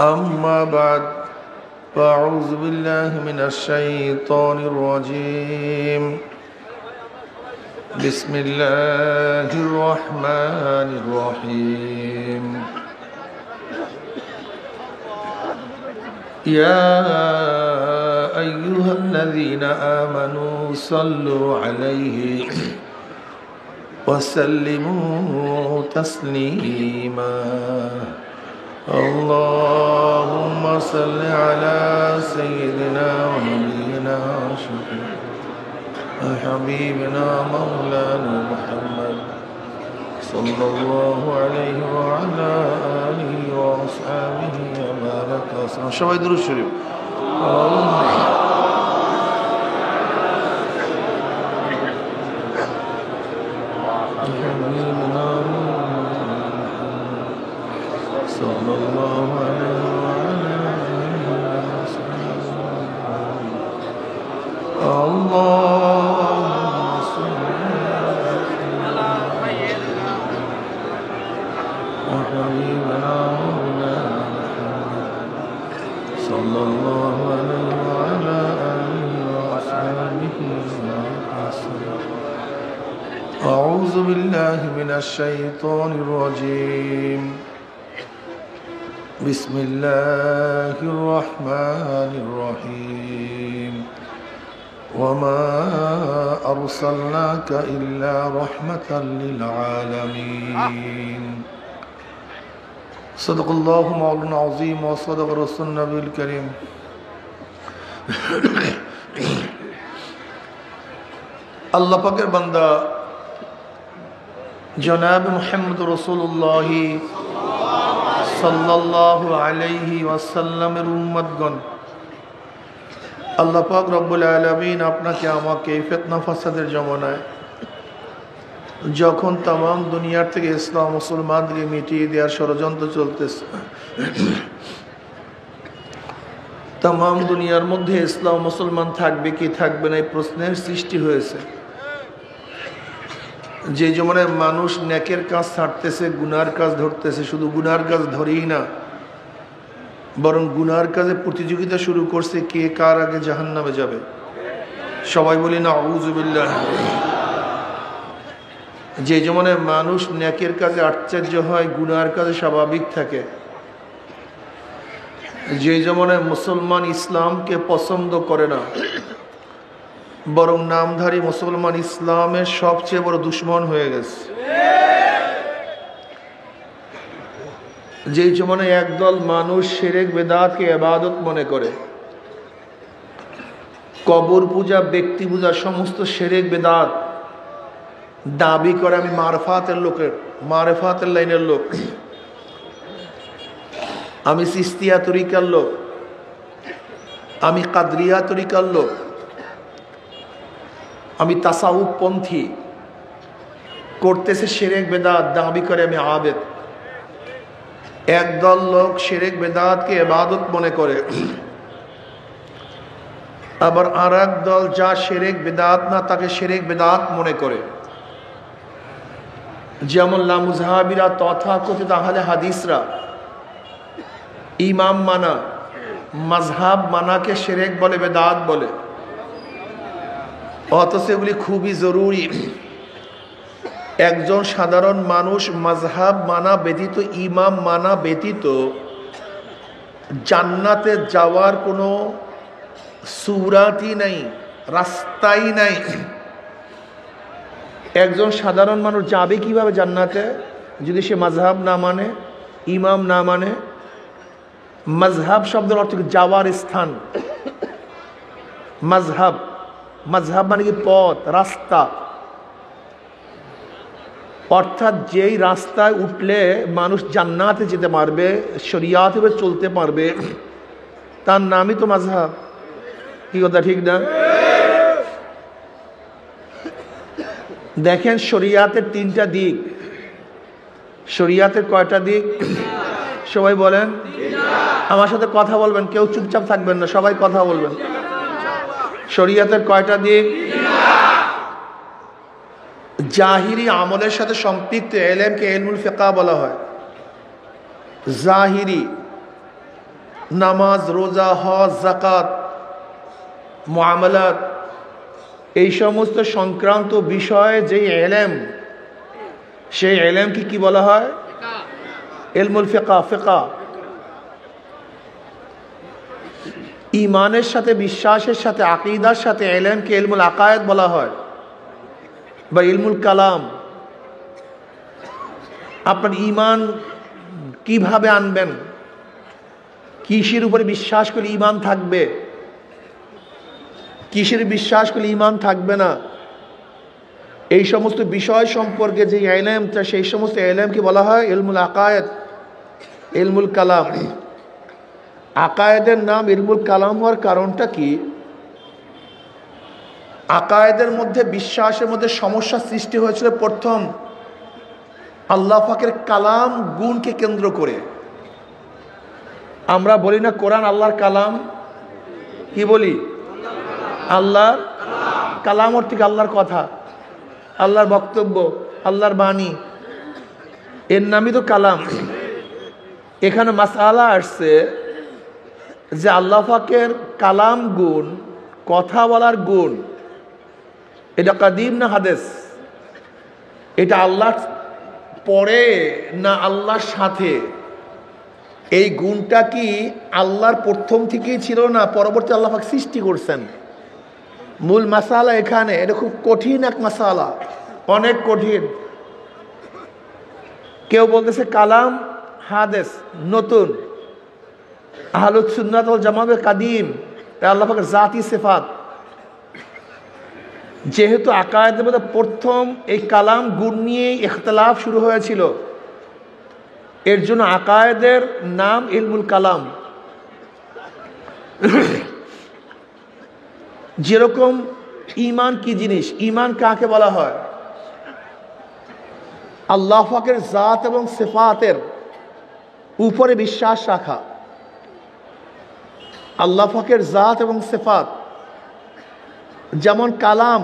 أما بعد فأعوذ بالله من الشيطان الرجيم بسم الله الرحمن الرحيم يا أيها الذين آمنوا صلوا عليه وسلموا تسليما اللهم صل على سيدنا ونبينا حبيبنا مولانا محمد صلى الله عليه وعلى آله وأصحابه وبارك وسلم সবাই দুরূদ শরীফ صلى الله عليه وعلى آله وصحبه اللهم صل على حبيبنا مولانا صلى الله عليه وعلى آله وصحبه وسلم أعوذ بالله من الشيطان الرجيم بسم الله الرحمن الرحيم وما أرسلناك إلا رحمة للعالمين صدق الله مولانا العظيم وصدق رسول النبي الكريم আল্লাহ পাকের বান্দা জনাব মুহাম্মদ রাসূলুল্লাহ সাল্লাল্লাহু আলাইহি ওয়াসাল্লামের উম্মতগণ, আল্লাহ পাক রব্বুল আলামিন আপনাকে আমাকে ফিতনা ফাসাদের জমানায় যখন তাম দুনিয়ার থেকে ইসলাম মুসলমানদেরকে মিটিয়ে দেওয়ার ষড়যন্ত্র চলতেছে, তাম দুনিয়ার মধ্যে ইসলাম মুসলমান থাকবে কি থাকবে না এই প্রশ্নের সৃষ্টি হয়েছে। যে জমানায় মানুষ নেকের কাজ ছাড়তেছে, গুনার কাজ ধরতেছে, শুধু গুনার কাজ ধরেই না বরং গুনার কাজে প্রতিযোগিতা শুরু করছে কে কার আগে জাহান্নামে যাবে। সবাই বলি না আউযু বিল্লাহ। যে জমানায় মানুষ নেকের কাজে আশ্চর্য হয়, গুনার কাজে স্বাভাবিক থাকে, যে জমানায় মুসলমান ইসলামকে পছন্দ করে না বরং নামধারী মুসলমান ইসলামের সবচেয়ে বড় দুশ্মন হয়ে গেছে, যে জমানায় একদল মানুষ শিরক বেদাতকে ইবাদত মনে করে, কবর পূজা, ব্যক্তি পূজা, সমস্ত শিরক বেদাত দাবি করে আমি মারফাতের লাইনের লোক, আমি চিশতিয়া তরিকার লোক, আমি কাদরিয়া তরিকার লোক, আমি তাসাউফ পন্থী, করতেছে শিরক বেদাত, দাবি করে আমি আবেদ। একদল লোক শিরক বেদাতকে ইবাদত মনে করে, আবার আর এক দল যা শিরক বেদাত না তাকে শিরক বেদাত মনে করে। যেমন লামুজহাবিরা, তথাকথিত আহলে হাদিসরা ইমাম মানা, মাযহাব মানাকে শিরক বলে, বেদাত বলে, অথচ এগুলি খুবই জরুরি। একজন সাধারণ মানুষ মাযহাব মানা ব্যতীত, ইমাম মানা ব্যতীত জান্নাতে যাওয়ার কোনো সূরাতই নাই, রাস্তাই নাই। একজন সাধারণ মানুষ যাবে কিভাবে জান্নাতে যদি সে মাযহাব না মানে, ইমাম না মানে? মাযহাব শব্দের অর্থ যাওয়ার স্থান। মাযহাব মানে কি পথ, রাস্তা। অর্থাৎ যেই রাস্তায় উঠলে মানুষ জান্নাতে যেতে পারবে, শরিয়াতে চলতে পারবে, তার নামই তো মাযহাব। কি কথা ঠিক না? দেখেন শরিয়াতের তিনটা দিক। শরিয়াতের কয়টা দিক? সবাই বলেন, আমার সাথে কথা বলবেন, কেউ চুপচাপ থাকবেন না, সবাই কথা বলবেন। শরিয়াতের কয়টা দিক? জাহিরি আমলের সাথে সম্পৃক্ত এলেমকে ইলমুল ফিকহ বলা হয়। জাহিরি নামাজ, রোজা, হজ, যাকাত, মুআমালাত, এই সমস্ত সংক্রান্ত বিষয়ে যে ইলম, সেই ইলমকে কি বলা হয়? ইলমুল ফিকহ। ফিকহ ঈমানের সাথে, বিশ্বাসের সাথে, আকীদার সাথে ইলমকে ইলমুল আকায়েদ বলা হয় বা ইলমুল কালাম। আপনার ঈমান কিভাবে আনবেন, কিসের উপরে বিশ্বাস করলে ঈমান থাকবে, কিসের বিশ্বাস করলে ঈমান থাকবে না, এই সমস্ত বিষয় সম্পর্কে যে ইলমটা, সেই সমস্ত ইলমকে বলা হয় ইলমুল আকায়েদ, ইলমুল কালাম। আকায়েদের নাম ইলমুল কালাম হওয়ার কারণটা কি? আকায়েদের মধ্যে, বিশ্বাসের মধ্যে সমস্যা সৃষ্টি হয়েছিল প্রথম আল্লাহ পাকের কালাম গুণকে কেন্দ্র করে। আমরা বলি না কোরআন আল্লাহর কালাম? কি বলি? আল্লাহর কালাম অর্থ কি? আল্লাহর কথা, আল্লাহর বক্তব্য, আল্লাহর বাণী, এর নামই তো কালাম। এখানে মাসআলা আসছে যে আল্লাহ পাকের কালাম গুণ, কথা বলার গুণ, এটা কাদিম না হাদিস? এটা আল্লাহর পরে না আল্লাহর সাথে? এই গুণটা কি আল্লাহর প্রথম থেকেই ছিল না পরবর্তী আল্লাহ পাক সৃষ্টি করছেন? মূল মাসালা এখানে। এটা খুব কঠিন এক মাসালা, অনেক কঠিন। কেউ বলতেছে কালাম হাদিস নতুন, আহলুস সুন্নাত ওয়াল জামাতের কাদিম, আল্লাহ পাকের জাতি সিফাত। যেহেতু আকায়েদের মধ্যে প্রথম এই কালাম গুণ নিয়ে ইখতিলাফ শুরু হয়েছিল, এর জন্য আকায়েদের নাম ইলমুল কালাম। যেরকম ঈমান কি জিনিস, ঈমান কাকে বলা হয়? আল্লাহ পাকের জাত এবং সিফাতের উপরে বিশ্বাস রাখা। আল্লাহ পাকের জাত এবং সিফাত, যেমন কালাম,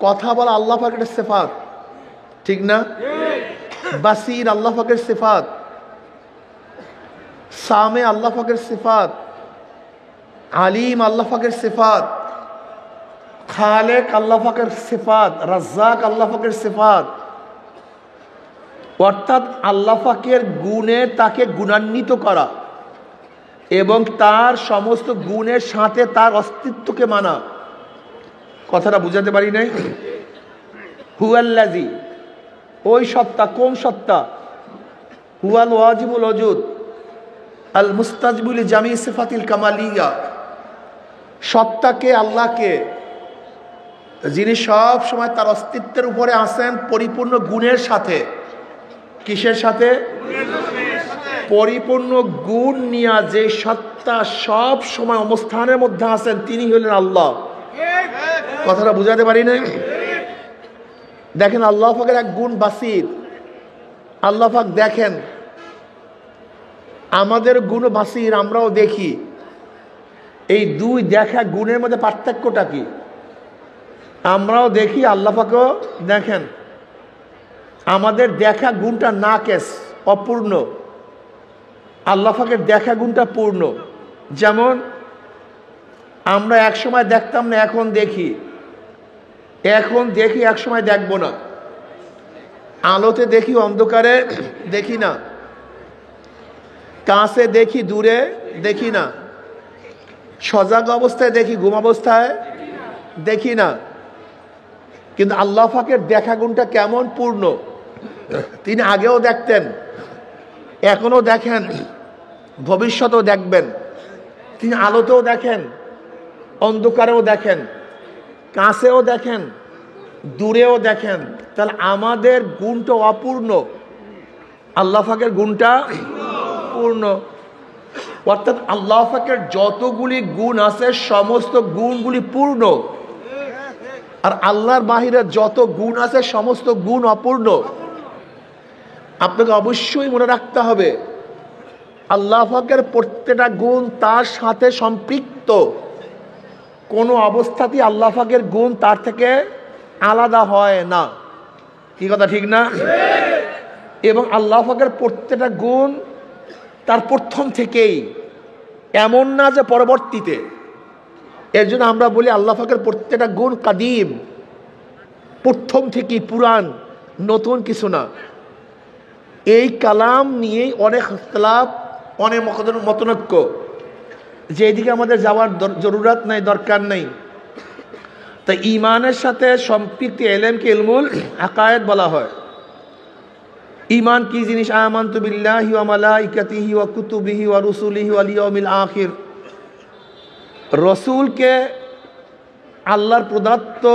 কথা বলা, আল্লাহ পাকের সিফাত, ঠিক না? বাসির আল্লাহ পাকের সিফাত, সামে আল্লাহ পাকের সিফাত, আলিম আল্লাহ পাকের সিফাত, খালেক আল্লাহ পাকের সিফাত, রাজ্জাক আল্লাহ পাকের সিফাত। অর্থাৎ আল্লাহ পাকের গুণে তাকে গুণান্বিত করা এবং তার সমস্ত গুণের সাথে তার অস্তিত্বকে মানা। কথাটা বুঝাতে পারি নাই? হুয়াল্লাযী, ওই সত্তা। কোন সত্তা? হুয়াল ওয়াজিবুল ওজুদ আল মুস্তাজিবুল জামি সিফাতিল কামালিয়া। সত্তাকে, আল্লাহকে, যিনি সব সময় তার অস্তিত্বের উপরে আছেন পরিপূর্ণ গুণের সাথে। কিসের সাথে? পরিপূর্ণ গুণ নিয়া যে সত্তা সব সময় অবস্থানের মধ্যে আছেন, তিনি হলেন আল্লাহ। কথাটা বুঝাতে পারি না? দেখেন আল্লাহ পাকের এক গুণ বাসির। আল্লাহ পাক দেখেন, আমাদের গুণ বাসির, আমরাও দেখি। এই দুই দেখা গুণের মধ্যে পার্থক্যটা কি? আমরাও দেখি, আল্লাহ পাকও দেখেন। আমাদের দেখা গুণটা নাকেস, অপূর্ণ। আল্লাহ পাকের দেখা গুণটা পূর্ণ। যেমন আমরা এক সময় দেখতাম না, এখন দেখি। এখন দেখি, এক সময় দেখব না। আলোতে দেখি, অন্ধকারে দেখি না। কাছে দেখি, দূরে দেখি না। সজাগ অবস্থায় দেখি, ঘুম অবস্থায় দেখি না। কিন্তু আল্লাহ পাকের দেখা গুণটা কেমন? পূর্ণ। তিনি আগেও দেখতেন, এখনো দেখেন, ভবিষ্যতেও দেখবেন। তিনি আলোতেও দেখেন, অন্ধকারেও দেখেন, কাছেও দেখেন, দূরেও দেখেন। তাহলে আমাদের গুণটা অপূর্ণ, আল্লাহ পাকের গুণটা পূর্ণ। অর্থাৎ আল্লাহ পাকের যতগুলি গুণ আছে সমস্ত গুণগুলি পূর্ণ, আর আল্লাহর বাহিরে যত গুণ আছে সমস্ত গুণ অপূর্ণ। আপনাকে অবশ্যই মনে রাখতে হবে, আল্লাহ পাকের প্রত্যেকটা গুণ তার সাথে সম্পৃক্ত। কোনো অবস্থাতেই আল্লাহ পাকের গুণ তার থেকে আলাদা হয় না। কি কথা ঠিক না? এবং আল্লাহ পাকের প্রত্যেকটা গুণ তার প্রথম থেকেই এমন না যে পরবর্তীতে। এর জন্য আমরা বলি আল্লাহ পাকের প্রত্যেকটা গুণ কাদিম, প্রথম থেকে পুরান, নতুন কিছু না। এই কালাম নিয়েই অনেক ইখতিলাফ, অনেক মতনৈক্য, যেদিকে আমাদের যাওয়ার জরুরত নাই, দরকার নেই। তাই ইমানের সাথে সম্পৃক্ত ইলমকে ইলমুল আকায়েদ বলা হয়। ইমান কি জিনিস? আমানতু বিল্লাহি ওয়া মালাইকাতিহি ওয়া কুতুবিহি ওয়া রুসুলিহি ওয়াল ইয়াউমিল আখির। রসুলকে আল্লাহর প্রদত্ত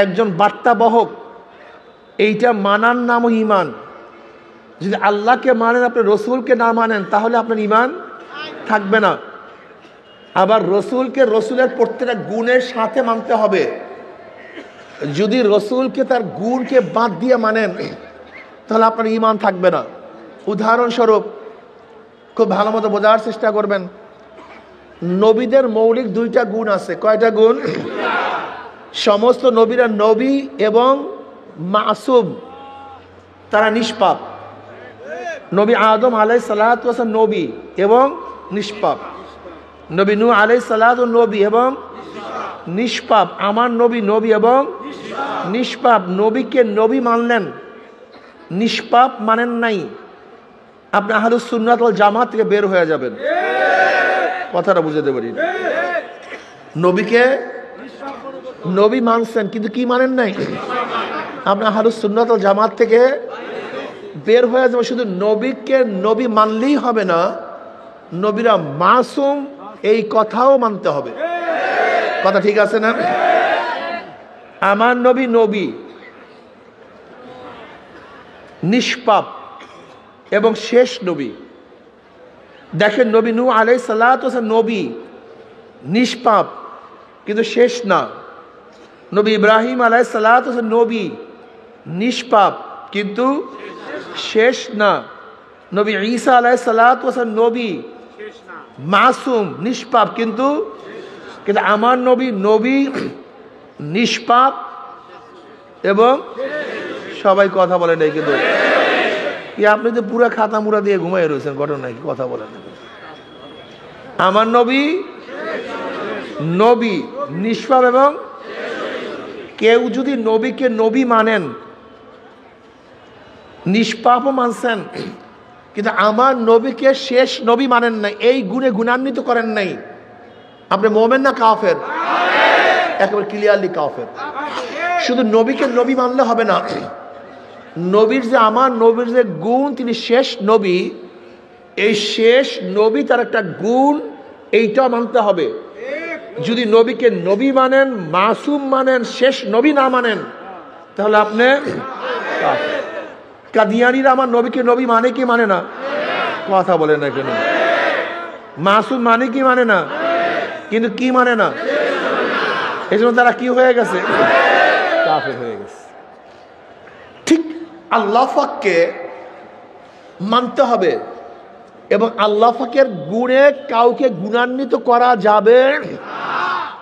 একজন বার্তাবহক, এইটা মানার নামও ইমান। যদি আল্লাহকে মানেন, আপনি রসুলকে না মানেন, তাহলে আপনার ইমান থাকবে না। আবার রসুলকে রসুলের প্রত্যেকটা গুণের সাথে মানতে হবে। যদি রসুলকে তার গুণকে বাদ দিয়ে মানেন, তাহলে আপনার ইমান থাকবে না। উদাহরণস্বরূপ, খুব ভালো মতো বোঝার চেষ্টা করবেন, নবীদের মৌলিক দুইটা গুণ আছে। কয়টা গুণ? সমস্ত নবীরা নবী এবং মাসুম, তারা নিষ্পাপ। নবী আদম আলাইহিস সালাতু ওয়াস সালাম নবী এবং নিষ্পাপ। নবী নূহ আলাইহিস সালাতু নবী এবং নিষ্পাপ। আমার নবী নবী এবং নিষ্পাপ। নবীকে নবী মানলেন, নিষ্পাপ মানেন নাই, আপনি আহলুস সুন্নাত ওয়াল জামাত থেকে বের হয়ে যাবেন। কথাটা বুঝাতে পারি? নবীকে নবী মানছেন কিন্তু কি মানেন নাই, আপনি আহলুস সুন্নাত ওয়াল জামাত থেকে বের হয়ে যাবেন। শুধু নবীকে নবী মানলেই হবে না, নবীরা মাসুম এই কথাও মানতে হবে। কথা ঠিক আছে না? আমার নবী নবী, নিষ্পাপ এবং শেষ নবী। দেখেন, নবী নূহ আলাইহিস সালাতু ওয়াস সালাম নবী, নিষ্পাপ কিন্তু শেষ না। নবী ইব্রাহিম আলাইহিস সালাতু ওয়াস সালাম নবী, নিষ্পাপ কিন্তু শেষ না। নবী ঈসা আলাইহিস সালাতু ওয়াস সালাম নবী, মাসুম, নিষ্পাপ কিন্তু আমার নবী নবী, নিষ্পাপ এবং সবাই কথা বলে নাই। কিন্তু আপনি তো পুরো খাতা মুড়া দিয়ে ঘুমাই রয়েছেন, ঘটনা কি? কথা বলেন। আমার নবী নবী, নিষ্পাপ এবং কেউ যদি নবীকে নবী মানেন, নিষ্পাপও মানছেন, কিন্তু আমার নবীকে শেষ নবী মানেন নাই, এই গুণে গুণান্বিত করেন নাই, আপনি মোমেন না কাফের? একেবারে ক্লিয়ারলি কাফের। শুধু নবীকে নবী মানলে হবে না, নবীর যে আমার নবীর যে গুণ, তিনি শেষ নবী, এই শেষ নবী তার একটা গুণ, এইটাও মানতে হবে। যদি নবীকে নবী মানেন, মাসুম মানেন, শেষ নবী না মানেন, তাহলে আপনি কাফের। কাদিয়ানীরা আমার নবীকে নবী মানে কি মানে না? কথা বলে না কেন? মাসুম মানে কি মানে না? কিন্তু কি মানে না? এই জন্য তারা কি হয়ে গেছে? কাফের হয়ে গেছে। ঠিক আল্লাহ পাককে মানতে হবে এবং আল্লাহ পাকের গুণে কাউকে গুণান্বিত করা যাবে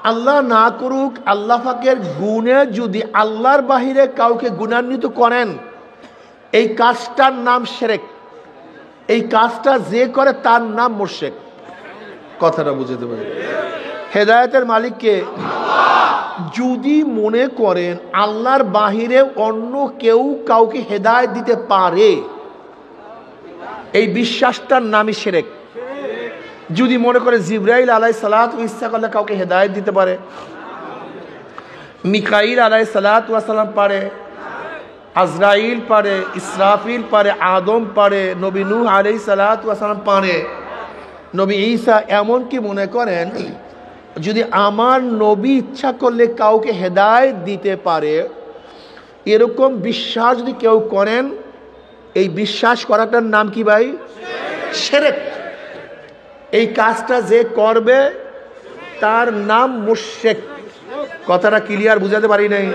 আল্লাহ না করুক। আল্লাহ পাকের গুণে যদি আল্লাহর বাহিরে কাউকে গুণান্বিত করেন, এই কাজটার নাম শিরক। এই কাজটা যে করে তার নাম মুশরিক। কথাটা বুঝতে পারি? হেদায়েতের মালিককে যদি মনে করেন আল্লাহর বাহিরে অন্য কেউ কাউকে হেদায়েত দিতে পারে, এই বিশ্বাসটার নামই শিরক। যদি মনে করে জিবরাইল আলাইহিস সালাতু ইচ্ছা করলে কাউকে হেদায়েত দিতে পারে, মিকাইল আলাইহিস সালাতু ওয়াস সালাম পারে, আজরাইল পারে, ইসরাফিল পারে, আদম পারে, নবী নূহ আলাইহিস সালাতু ওয়াস সালাম পারে, নবী ঈসা, এমনকি মনে করেন যদি আমার নবী ইচ্ছা করলে কাউকে হেদায়েত দিতে পারে, এরকম বিশ্বাস যদি কেউ করেন, এই বিশ্বাস করাটার নাম কি ভাই? শিরক। এই কাজটা যে করবে তার নাম মুশরিক। কথাটা ক্লিয়ার বুঝাতে পারি নাই?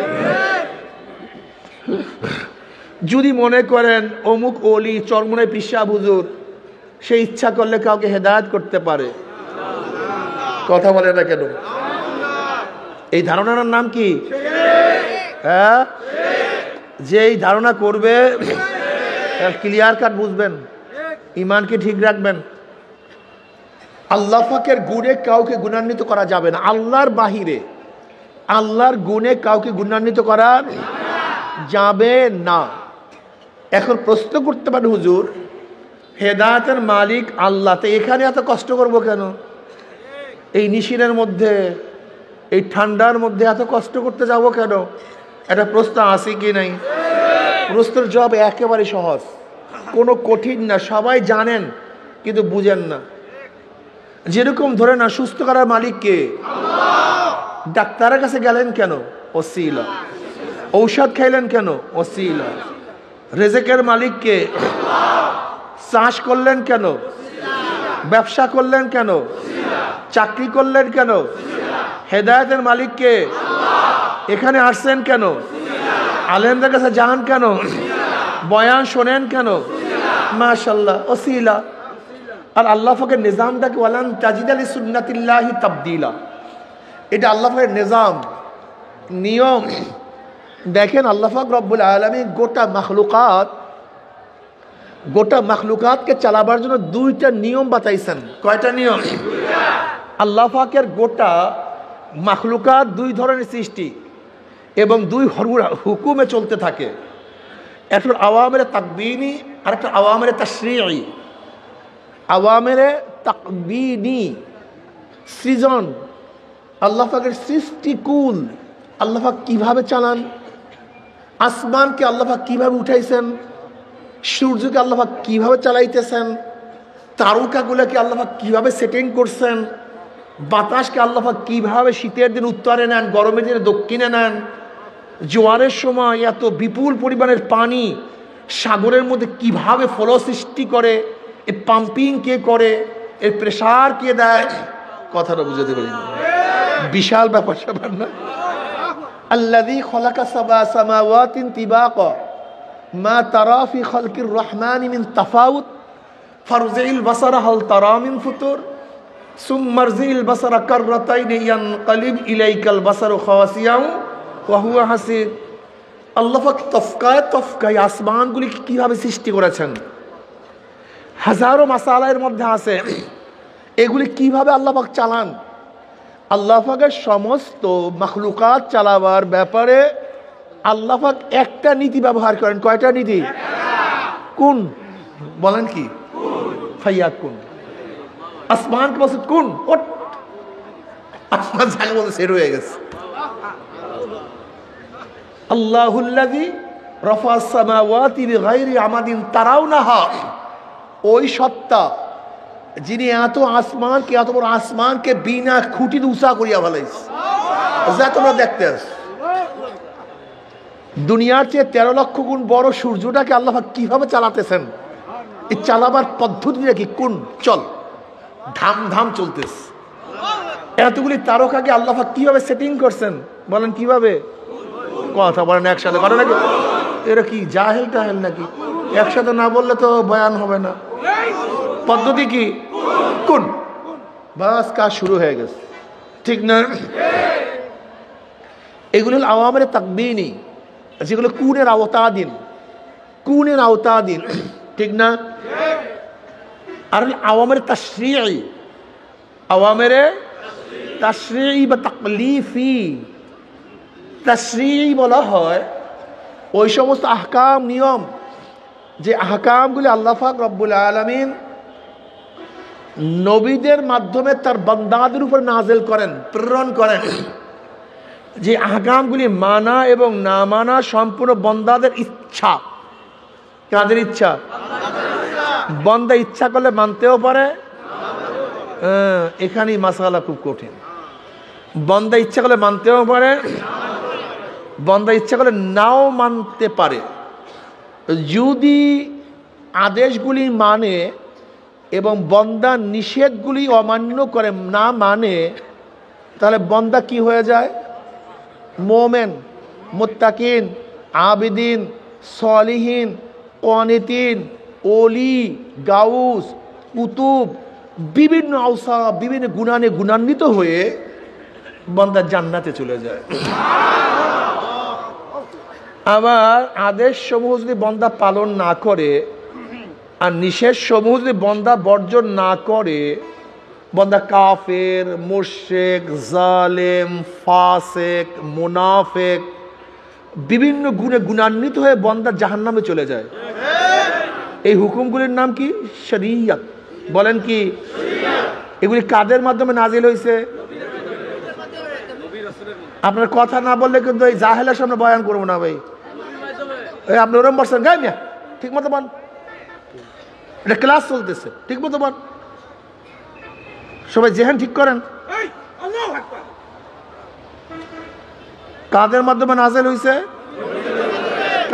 যদি মনে করেন অমুক ওলি, চরমনাই পিসা হুজুর, সে ইচ্ছা করলে কাউকে হেদায়েত করতে পারে, কথা বলে না কেন? এই ধারণার নাম কি? হ্যাঁ, যে এই ধারণা করবে, ক্লিয়ার কাট বুঝবেন, ইমানকে ঠিক রাখবেন। আল্লাহ পাকের গুণে কাউকে গুণান্বিত করা যাবে না, আল্লাহর বাহিরে আল্লাহর গুণে কাউকে গুণান্বিত করা যাবে না। এখন প্রশ্ন করতে পারে, হুজুর হেদায়েতের মালিক আল্লাহ, তো এখানে এত কষ্ট করব কেন? এই নিশিনের মধ্যে, এই ঠান্ডার মধ্যে এত কষ্ট করতে যাব কেন? একটা প্রশ্ন আছে কি নাই? প্রশ্নের জবাব একেবারে সহজ, কোনো কঠিন না, সবাই জানেন কিন্তু বুঝেন না। যেরকম ধরে না, সুস্থ করার মালিক কে? ডাক্তারের কাছে গেলেন কেন? ওসিলা। ঔষধ খাইলেন কেন? ওসিলা। রেজেকের মালিক কে? চাষ করলেন কেন? ব্যবসা করলেন কেন? চাকরি করলেন কেন? হেদায়েতের মালিক কে? এখানে আসছেন কেন? আলেমদের কাছে যান কেন? বয়ান শোনেন কেন? মাশাআল্লাহ, ওসিলা। আর আল্লাহ পাকের নিজামটাকে ওয়ালান তাজিদা লিসুন্নাতিল্লাহি তাবদীলা, এটা আল্লাহ পাকের নিজাম, নিয়ম। দেখেন আল্লাহ পাক রব্বুল আলামিন গোটা মাখলুকাতকে চালাবার জন্য দুইটা নিয়ম বাতাইছেন। কয়টা নিয়ম? আল্লাহ পাকের গোটা মাখলুকাত দুই ধরনের সৃষ্টি এবং দুই হুকুমে চলতে থাকে। একটা আওয়ামের তাকবীনি আর একটা আওয়ামের তাশরীঈ। আওয়ামের তাকবীনি সৃজন, আল্লাহ পাকের সৃষ্টিকুল, আল্লাহ পাক কিভাবে চালান, আসমানকে আল্লাহ পাক কিভাবে উঠাইছেন, সূর্যকে আল্লাহ পাক কিভাবে চালাইতেছেন, তারকাগুলোকে আল্লাহ পাক কিভাবে সেটিং করছেন, বাতাসকে আল্লাহ পাক কিভাবে শীতের দিন উত্তরে নেন, গরমের দিনে দক্ষিণে নেন, জোয়ারের সময় এত বিপুল পরিমাণের পানি সাগরের মধ্যে কিভাবে ফ্লো সৃষ্টি করে, এর পাম্পিং কে করে, এর প্রেসার কে দেয়, কথাটা বুঝাতে পারি না, বিশাল ব্যাপার স্যাপার না? আল্লাযী খালাকা সাবআ সামাওয়াতিন তিবাকা মা তারা ফি খালকির রহমানি মিন তাফাউত ফারজিল বাসারা হাল তারা মিন ফুতুর সুম্মা রজিল বাসারা কাররাতাইনি ইয়ানকালিব ইলাইকাল বাসারু খাওয়াসিয়াও ওয়া হুয়া হাসির। আল্লাহ পাক তফকায় আসমানগুলি কিভাবে সৃষ্টি করেছেন, হাজারো মাসালার মধ্যে আছে, এগুলি কিভাবে আল্লাহ পাক চালান। আল্লাহ পাকের সমস্ত মাখলুকাত চালাবার ব্যাপারে আল্লাহ পাক একটা নীতি ব্যবহার করেন। কয়টা নীতি? কোন বলেন? কি? ফাইয়াত কোন। আসমানকে বলছে কোন, ওট, আসমান জায়গা বলতে সেট হয়ে গেছে। আল্লাহুল্লাযী রাফা'আস সামাওয়াতি বিগাইরি আমাদিন তারাউনাহা, ওই সত্তা যিনি এত আসমানকে, এত বড় আসমানকে বিনা খুঁটিতে উঁচা করিয়া ফেলাইছে, যা তোমরা দেখতে আস। দুনিয়ার চেয়ে 13 লক্ষ গুণ বড় সূর্যটাকে আল্লাহ কিভাবে চালাতেছেন, এই চালাবার পদ্ধতিটা কি? কোন চল ধাম ধাম চলতেছে। এতগুলি তারকাকে আল্লাহ কিভাবে সেটিং করছেন, বলেন কিভাবে? কথা বলেন একসাথে, কারণ নাকি এরা কি জাহেল টাহেল নাকি? একসাথে না বললে তো বয়ান হবে না। পদ্ধতি কি? কোন, বাস কাজ শুরু হয়ে গেছে, ঠিক না? এগুলো হল আওয়ামের তাকবীনি, যেগুলো কুনের আওতাধীন, কুনের আওতাধীন, ঠিক না? আর আওয়ামের তাশরীঈ, আওয়ামের তাশরীঈ বা তাকলিফি। তাশরীঈ বলা হয় ওই সমস্ত আহকাম, নিয়ম, যে আহকামগুলি আল্লাহ পাক রব্বুল আলামিন নবীদের মাধ্যমে তার বান্দাদের উপর নাযিল করেন, প্রেরণ করেন। যে আহকামগুলি মানা এবং না মানা সম্পূর্ণ বান্দাদের ইচ্ছা। কাদের ইচ্ছা? বান্দা ইচ্ছা করলে মানতেও পারে, এখানেই মাসালা খুব কঠিন। বান্দা ইচ্ছা করলে মানতেও পারে, বান্দা ইচ্ছা করলে নাও মানতে পারে। যদি আদেশগুলি মানে এবং বান্দা নিষেধগুলি অমান্য করে, না মানে, তাহলে বান্দা কি হয়ে যায়? মোমেন, মুত্তাকিন, আবিদিন, সলিহিন, কানিতিন, ওলি, গাউস, কুতুব, বিভিন্ন আওসা, বিভিন্ন গুণানে গুণান্বিত হয়ে বান্দা জান্নাতে চলে যায়। আবার আদেশ সমূহ যদি বান্দা পালন না করে আর নিষেধ সমূহ যদি বান্দা বর্জন না করে, বন্দা কাফের, মুশরিক, জালেম, ফাসিক, মুনাফিক, বিভিন্ন গুণে গুণান্বিত হয়ে বন্দা জাহান্নামে চলে যায়। এই হুকুমগুলির নাম কি? শরীয়ত। বলেন কি? এগুলি কাদের মাধ্যমে নাজিল হয়েছে? আপনার কথা না বললে কিন্তু এই জাহেলের সামনে বয়ান করবো না ভাই। এই আপনি ওরম বলছেন গাই মিয়া, ঠিক মতো বল, এটা ক্লাস চলতেছে, ঠিক মতো বল। সবাই জেহান ঠিক করেন। কাদের মাধ্যমে নাজেল হয়েছে?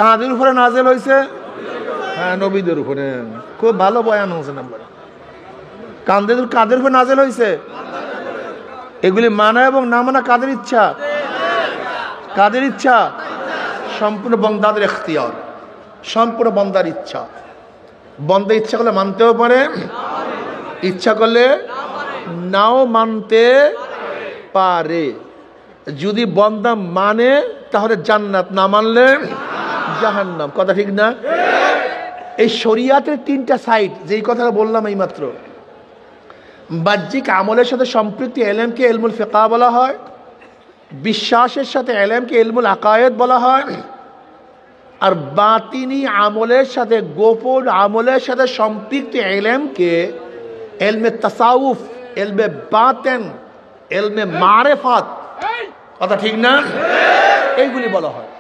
কাদের উপরে নাজেল হয়েছে? হ্যাঁ, নবীদের উপরে। খুব ভালো বয়ান হয়েছে নাম্বার। কাদের উপরে নাজেল হয়েছে? এগুলি মানা এবং না মানা কাদের ইচ্ছা? কাদের ইচ্ছা? সম্পূর্ণ বন্দাদের ইখতিয়ার, সম্পূর্ণ বন্দার ইচ্ছা। বন্দা ইচ্ছা করলে মানতেও পারে, ইচ্ছা করলে নাও মানতে পারে। যদি বন্দা মানে তাহলে জান্নাত, না মানলে জাহান্নাম। কথা ঠিক না? এই শরিয়াতের তিনটা সাইড, যেই কথাটা বললাম এই মাত্র। বাহ্যিক আমলের সাথে সম্পৃক্ত এলেমকে ইলমুল ফিকহ বলা হয়, বিশ্বাসের সাথে এলেমকে ইলমুল আকায়েদ বলা হয়, আর বাতিনি আমলের সাথে, গোপন আমলের সাথে সম্পৃক্ত এলেমকে ইলমে তাসাউফ, ইলমে বাতেন, ইলমে মারিফাত। কথা ঠিক না? এইগুলি বলা হয়।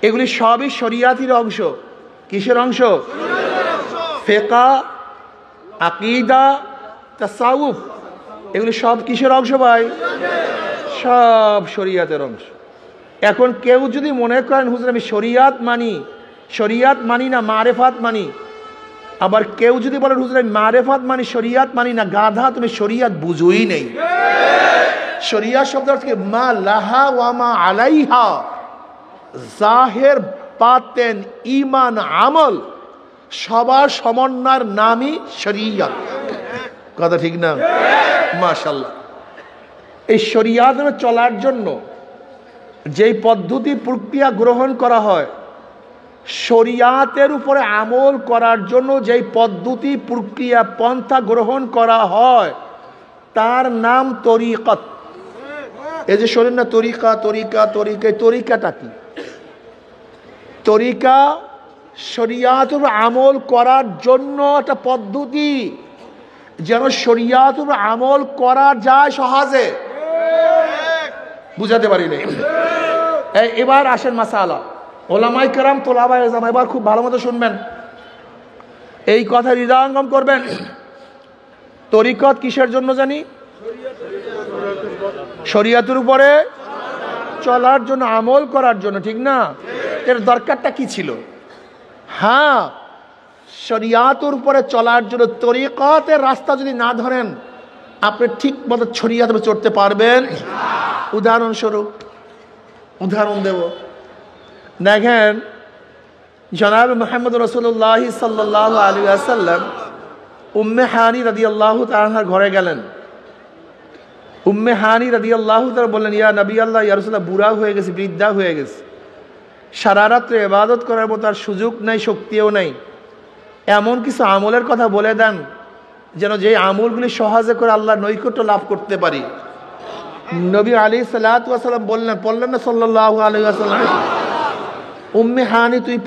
এগুলি সবই শরিয়াতের অংশ। কিসের অংশ? ফিকহ, আকীদা, তাসাউফ, এগুলি সব কিসের অংশ ভাই? সব শরিয়াতের অংশ। এখন কেউ যদি মনে করেন হুজুর আমি শরিয়াত মানি না, মারিফাত মানি, আবার কেউ যদি বলেন হুজুর আমি মারিফাত মানি, শরিয়াত মানি না, গাধা, তুমি শরিয়াত বুঝোই নেই। শরিয়াত শব্দ অর্থ কি? মা লাহা ওয়া মা আলাইহা, জাহের, বাতেন, ঈমান, আমল সবার সমন্বয়ের নামই শরিয়াত। কথা ঠিক না? মাশাআল্লাহ। এই শরিয়াত চলার জন্য যেই পদ্ধতি প্রক্রিয়া গ্রহণ করা হয়, শরিয়াতের উপরে আমল করার জন্য যেই পদ্ধতি প্রক্রিয়া পন্থা গ্রহণ করা হয় তার নাম তরিকত। এই যে শোনেন না তরিকা, তরিকাটা কি? তরিকা শরিয়াতের আমল করার জন্য একটা পদ্ধতি, যেন শরিয়াতের আমল করা যায় সহজে। বুঝাতে পারি নাই। এবার আসেন মাসালা। ওলামায়ে কেরাম, তোলাবায়ে ইলম, এবার খুব ভালো মতো শুনবেন, এই কথা হৃদয়ঙ্গম করবেন। তরিকত কিসের জন্য জানি? শরিয়াতের উপরে চলার জন্য, আমল করার জন্য, ঠিক না? এর দরকারটা কি ছিল? হ্যাঁ, শরিয়াতের উপরে চলার জন্য তরিকতের রাস্তা যদি না ধরেন আপনি ঠিক মতো শরিয়াতে চড়তে পারবেন? উদাহরণস্বরূপ উদাহরণ দেব। দেখেন, জনাব মুহাম্মদ রাসূলুল্লাহ সাল্লাল্লাহু আলাইহি ওয়াসাল্লাম উম্মে হানি রাদিয়াল্লাহু তাআলার ঘরে গেলেন। উম্মে হানি রাদিয়াল্লাহু তাআলা বললেন, ইয়া নবী আল্লাহ, ইয়া রাসূলুল্লাহ, বুড়া হয়ে গেছে, বৃদ্ধা হয়ে গেছে, সারা রাত্রে ইবাদত করার মতো আর সুযোগ নাই, শক্তিও নাই। এমন কিছু আমলের কথা বলে দেন যেন যে আমলগুলি সহজে করে আল্লাহর নৈকট্য লাভ করতে পারি। নবী আলাইহিস সালাতু ওয়াস সালাম বললেন না সাল্লাল্লাহু আলাইহি ওয়াসাল্লাম, উম্মে হানি তুই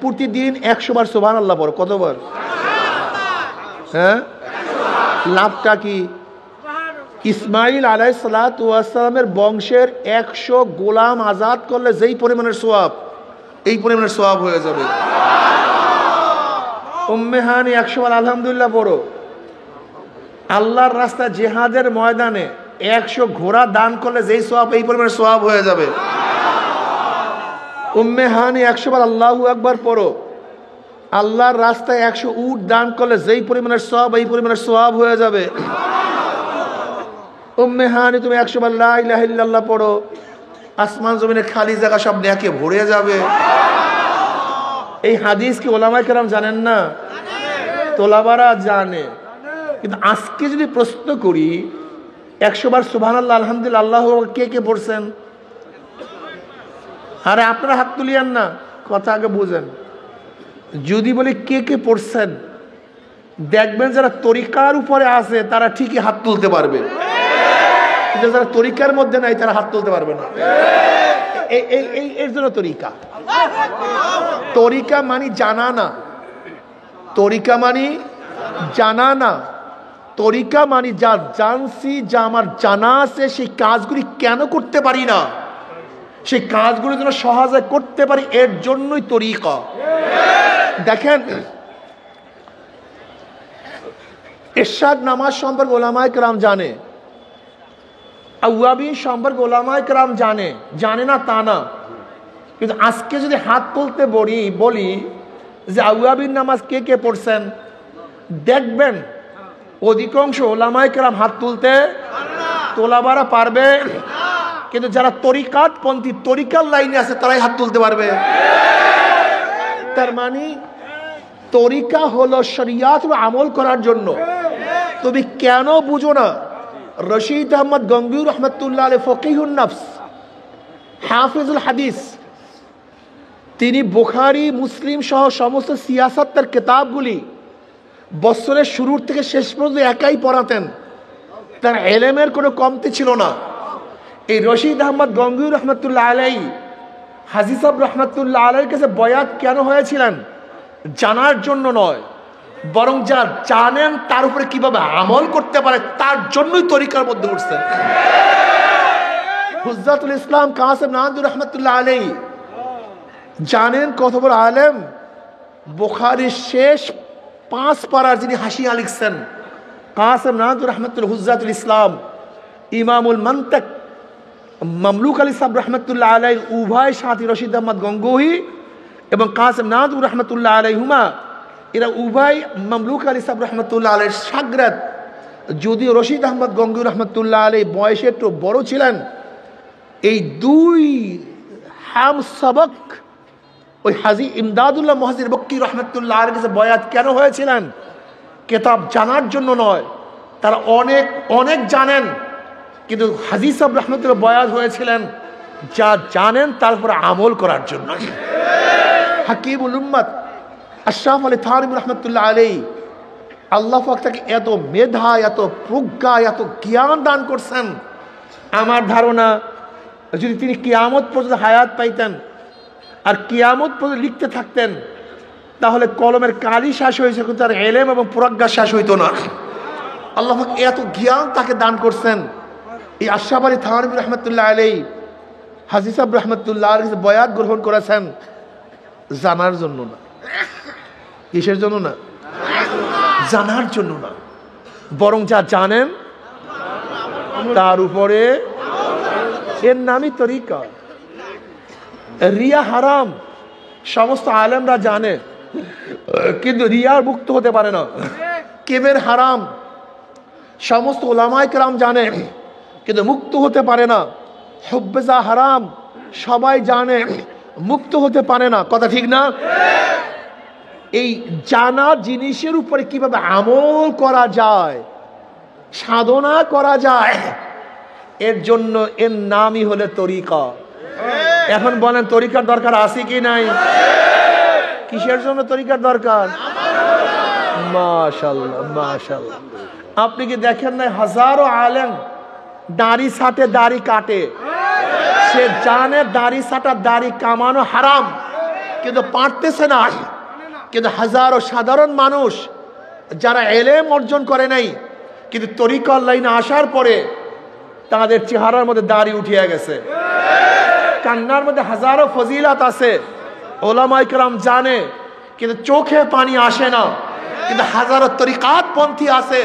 প্রতিদিন 100 বার সুবহানাল্লাহ পড়ো। কতবার? হ্যাঁ, লাভটা কি? ইসমাইল আলাইহিস সালাতু ওয়াস সালামের বংশের 100 গোলাম আজাদ করলে যেই পরিমাণের সওয়াব, এই পরিমাণের সওয়াব হয়ে যাবে। উম্মে হানি 100 বার আলহামদুলিল্লাহ পড়ো। আল্লাহর রাস্তা জিহাদের ময়দানে 100 ঘোড়া দান করলে যেই সওয়াব, এই পরিমাণের সওয়াব হয়ে যাবে। উম্মে হানি 100 বার আল্লাহু আকবার পড়ো। আল্লাহর রাস্তায় 100 উট দান করলে যেই পরিমাণের সওয়াব, এই পরিমাণের সওয়াব হয়ে যাবে। উম্মে হানি তুমি 100 বার লা ইলাহা ইল্লাল্লাহ পড়ো, আসমান জমিনের খালি জায়গা সব নেকে ভরে যাবে। এই হাদিস কি ওলামায়ে কেরাম জানেন না? তোলাবারা জানে। কিন্তু আজকে যদি প্রশ্ন করি 100 বার সুবহানাল্লাহ, আলহামদুলিল্লাহ, আল্লাহু আকবার কে কে পড়ছেন? আরে আপনারা হাত তুলিয়েন না, কথা আগে বুঝেন। যদি বলি কে কে পড়ছেন, দেখবেন যারা তরিকার উপরে আছে তারা ঠিকই হাত তুলতে পারবে, কিন্তু যারা তরিকার মধ্যে নাই তারা হাত তুলতে পারবে না। এর জন্য তরিকা মানে জানা না, তরিকা মানে জানা না, তরিকা মানে যা জানছি, যা আমার জানা আছে, সেই কাজগুলি কেন করতে পারি না, সেই কাজগুলি যেন সহজে করতে পারি, এর জন্যই তরিকা। দেখেন, ইরশাদ নামাজ সম্পর্কে ওলামায়ে কেরাম জানে, আওয়াবিন সম্পর্কে ওলামায়ে কেরাম জানে না তা না, কিন্তু আজকে যদি হাত তুলতে বলি যে আওয়াবিন নামাজ কে কে পড়ছেন, দেখবেন অধিকাংশ ওলামায়ে কেরাম হাত তুলতে তোলাবারা পারবে, কিন্তু যারা তরিকাতপন্থী, তরিকার লাইনে আছে, তারাই হাত তুলতে পারবে। তার মানে তরিকা হলো শরিয়াত আমল করার জন্য। তুমি কেন বুঝো না? রশিদ আহমদ গঙ্গুই রহমতুল্লাহ আলাইহি ফকিহুন নফস, হাফিজুল হাদিস, তিনি বুখারী মুসলিম সহ সমস্ত সিয়াসতের কিতাবগুলি বছরের শুরুর থেকে শেষ পর্যন্ত একাই পড়াতেন, তার ইলমের কোনো কমতি ছিল না। এই রশিদ আহমদ গঙ্গুই রহমতুল্লাহ আলাইহি হাজী সাহেব রহমতুল্লাহ আলাইহির কাছে বয়াত কেন হয়েছিলেন? জানার জন্য নয়, বরং যা জানেন তার উপরে কিভাবে আমল করতে পারে তার জন্যই তরিকার মধ্যে উঠছেন। হুজ্জাতুল ইসলাম কাসেম নানদুর রহমতুল্লাহ আলাইহি জানেন কত বড় আলেম, বুখারীর শেষ 5 পারার যিনি হাসিয়া লিখছেন, কাসেম নানদুর রহমতুল্লাহ হুজ্জাতুল ইসলাম, ইমামুল মান্তাক মামলুক আলী সাহেব রহমতুল্লাহ আলাইহি উভয় সাথী রশিদ আহমদ গঙ্গোহী এবং কাসেম নানদুর রহমতুল্লাহ আলাইহুমা, এরা উভয় মামলুক আলী সাহেব রহমতুল্লাহ আলাইহির শাগরাদ। যদিও রশিদ আহমদ গঙ্গোহী রহমতুল্লাহ আলাইহি বয়সে একটু বড় ছিলেন, এই দুই হাম সবক ওই হাজী ইমদাদুল্লাহ মুহাজির বক্কি রহমতুল্লাহ আলাইহির কাছে বয়াত কেন হয়েছিলেন? কিতাব জানার জন্য নয়, তারা অনেক অনেক জানেন, কিন্তু হাজী সাহেব রহমতুল্লাহ বয়াত হয়েছিলেন যা জানেন তারপর আমল করার জন্য। হাকিমুল উম্মত আশরাফ আলী থানভী রহমতুল্লাহ আলাইহি, আল্লাহ পাক তাকে এত মেধা, এত প্রজ্ঞা, এত জ্ঞান দান করছেন। আমার ধারণা যদি তিনি কিয়ামত পর্যন্ত হায়াত পাইতেন আর কিয়ামত পর্যন্ত লিখতে থাকতেন, তাহলে কলমের কালি শেষ হয়েছে, কিন্তু তার ইলম এবং প্রজ্ঞা শেষ হইতো না। আল্লাহ পাক এত জ্ঞান তাকে দান করছেন। এই আশরাফ আলী থানভী রহমতুল্লাহ আলাইহি হাজী সাহেব রহমতুল্লাহ আলাইহি বয়াত গ্রহণ করেছেন জানার জন্য না। কিসের জন্য না? জানার জন্য না, বরং যা জানেন তার উপরে, এর নামই তরিকা। রিয়া হারাম সমস্ত আলেমরা জানে, কিন্তু রিয়ার মুক্ত হতে পারে না। কিবর হারাম সমস্ত উলামায়ে কেরাম জানে, কিন্তু মুক্ত হতে পারে না। হুব্বে হারাম সবাই জানে, মুক্ত হতে পারে না। কথা ঠিক না? এই জানা জিনিসের উপরে কিভাবে আমল করা যায়, সাধনা করা যায়, এর জন্য এর নামই হলো তরিকা। এখন বলেন তরিকার দরকার আছে কি নাই? কিসের জন্য তরিকার দরকার? মাশাআল্লাহ মাশাআল্লাহ। আপনি কি দেখেন না হাজারো আলেম দাড়ি ছাটে, দাড়ি কাটে, সে জানে দাড়ি ছাটা, দাড়ি কামানো হারাম, কিন্তু পারতেছে না। কিন্তু হাজারো সাধারণ মানুষ যারা ইলম অর্জন করে নাই, কিন্তু তরিকার লাইনে আসার পরে তাদের চেহারার মধ্যে দাড়ি উঠিয়া গেছে, কান্নার মধ্যে হাজারো ফজিলাত আছে, ওলামায়ে কেরাম জানে, কিন্তু চোখে পানি আসে না। কিন্তু হাজারো তরিকাত পন্থী আছে,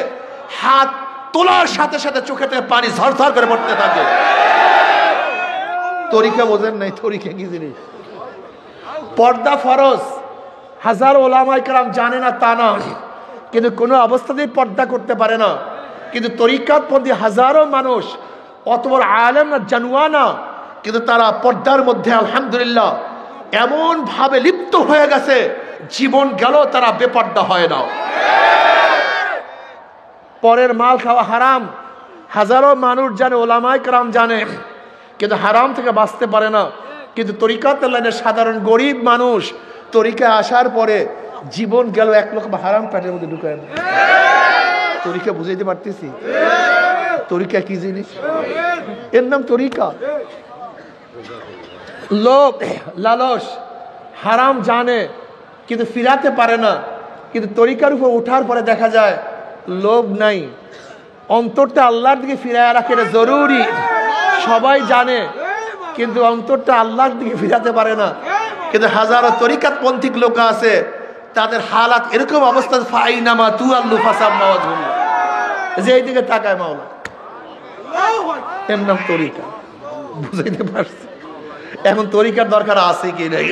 হাত তোলার সাথে সাথে চোখে থেকে পানি ঝরঝর করে পড়তে থাকে। তরিকা বোঝেন নাই? তরিকা কি জিনিস? পর্দা ফরজ, হাজার ওলামায়ে কেরাম জানে না তা না, কিন্তু কোনো অবস্থাতেই পর্দা করতে পারে না। কিন্তু তরিকাত পন্থী হাজারো মানুষ, অত বড় আলেম না, জানুয়া না, কিন্তু তারা পর্দার মধ্যে আলহামদুলিল্লাহ এমন ভাবে লিপ্ত হয়ে গেছে, জীবন গেল তারা বেপর্দা হয় না। পরের মাল খাওয়া হারাম, হাজারো মানুষ জানে, ওলামায়ে কেরাম জানে, কিন্তু হারাম থেকে বাঁচতে পারে না। কিন্তু তরিকাত লাইনের সাধারণ গরিব মানুষ তরিকায় আসার পরে জীবন গেল 1 লক্ষ হারাম পেটের মধ্যে ঢুকায় না। তরিকা বুঝাইতে পারতেছি? তরিকা কি জিনিস? এর নাম তরিকা। লোভ লালস হারাম জানে কিন্তু ফিরাতে পারে না, কিন্তু তরিকার উপর ওঠার পরে দেখা যায় লোভ নাই, অন্তরটা আল্লাহর দিকে ফিরায় রাখে, এটা জরুরি। সবাই জানে কিন্তু অন্তরটা আল্লাহর দিকে ফিরাতে পারে না। কিন্তু হাজারো তরিকাত পন্থিক লোক আছে, তাদের হালাত এরকম অবস্থা, ফাইনামা তু আল্লু ফাসাম মাওয়াজুল্লাহ, যে এই দিকে তাকায় মাওলা। এর নাম তরিকা। বুঝাইতে পারছি? এখন তরিকার দরকার আছে কি নাই?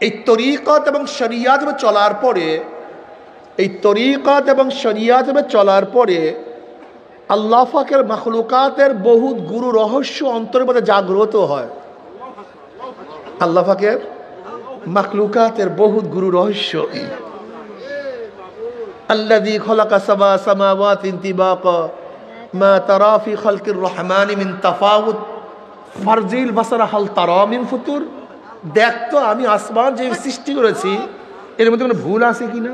এই তরিকত এবং শরিয়াত চলার পরে, এই তরিকত এবং শরিয়াত চলার পরে আল্লাহ পাকের মাখলুকাতের বহুত গুরু রহস্য অন্তরের মধ্যে জাগ্রত হয়। আল্লাহ পাকের মাখলুকাতের বহুত গুরু রহস্য। আল্লাযী খালাকা সাবা সামাওয়াতিন তিবাকা মা তারা ফি খালকির রহমানি মিন তাফাউত ফারজিল বাসারা হাল তারা মিন ফুতুর। দেখ তো আমি আসমান যে সৃষ্টি করেছি এর মধ্যে কোনো ভুল আছে কিনা।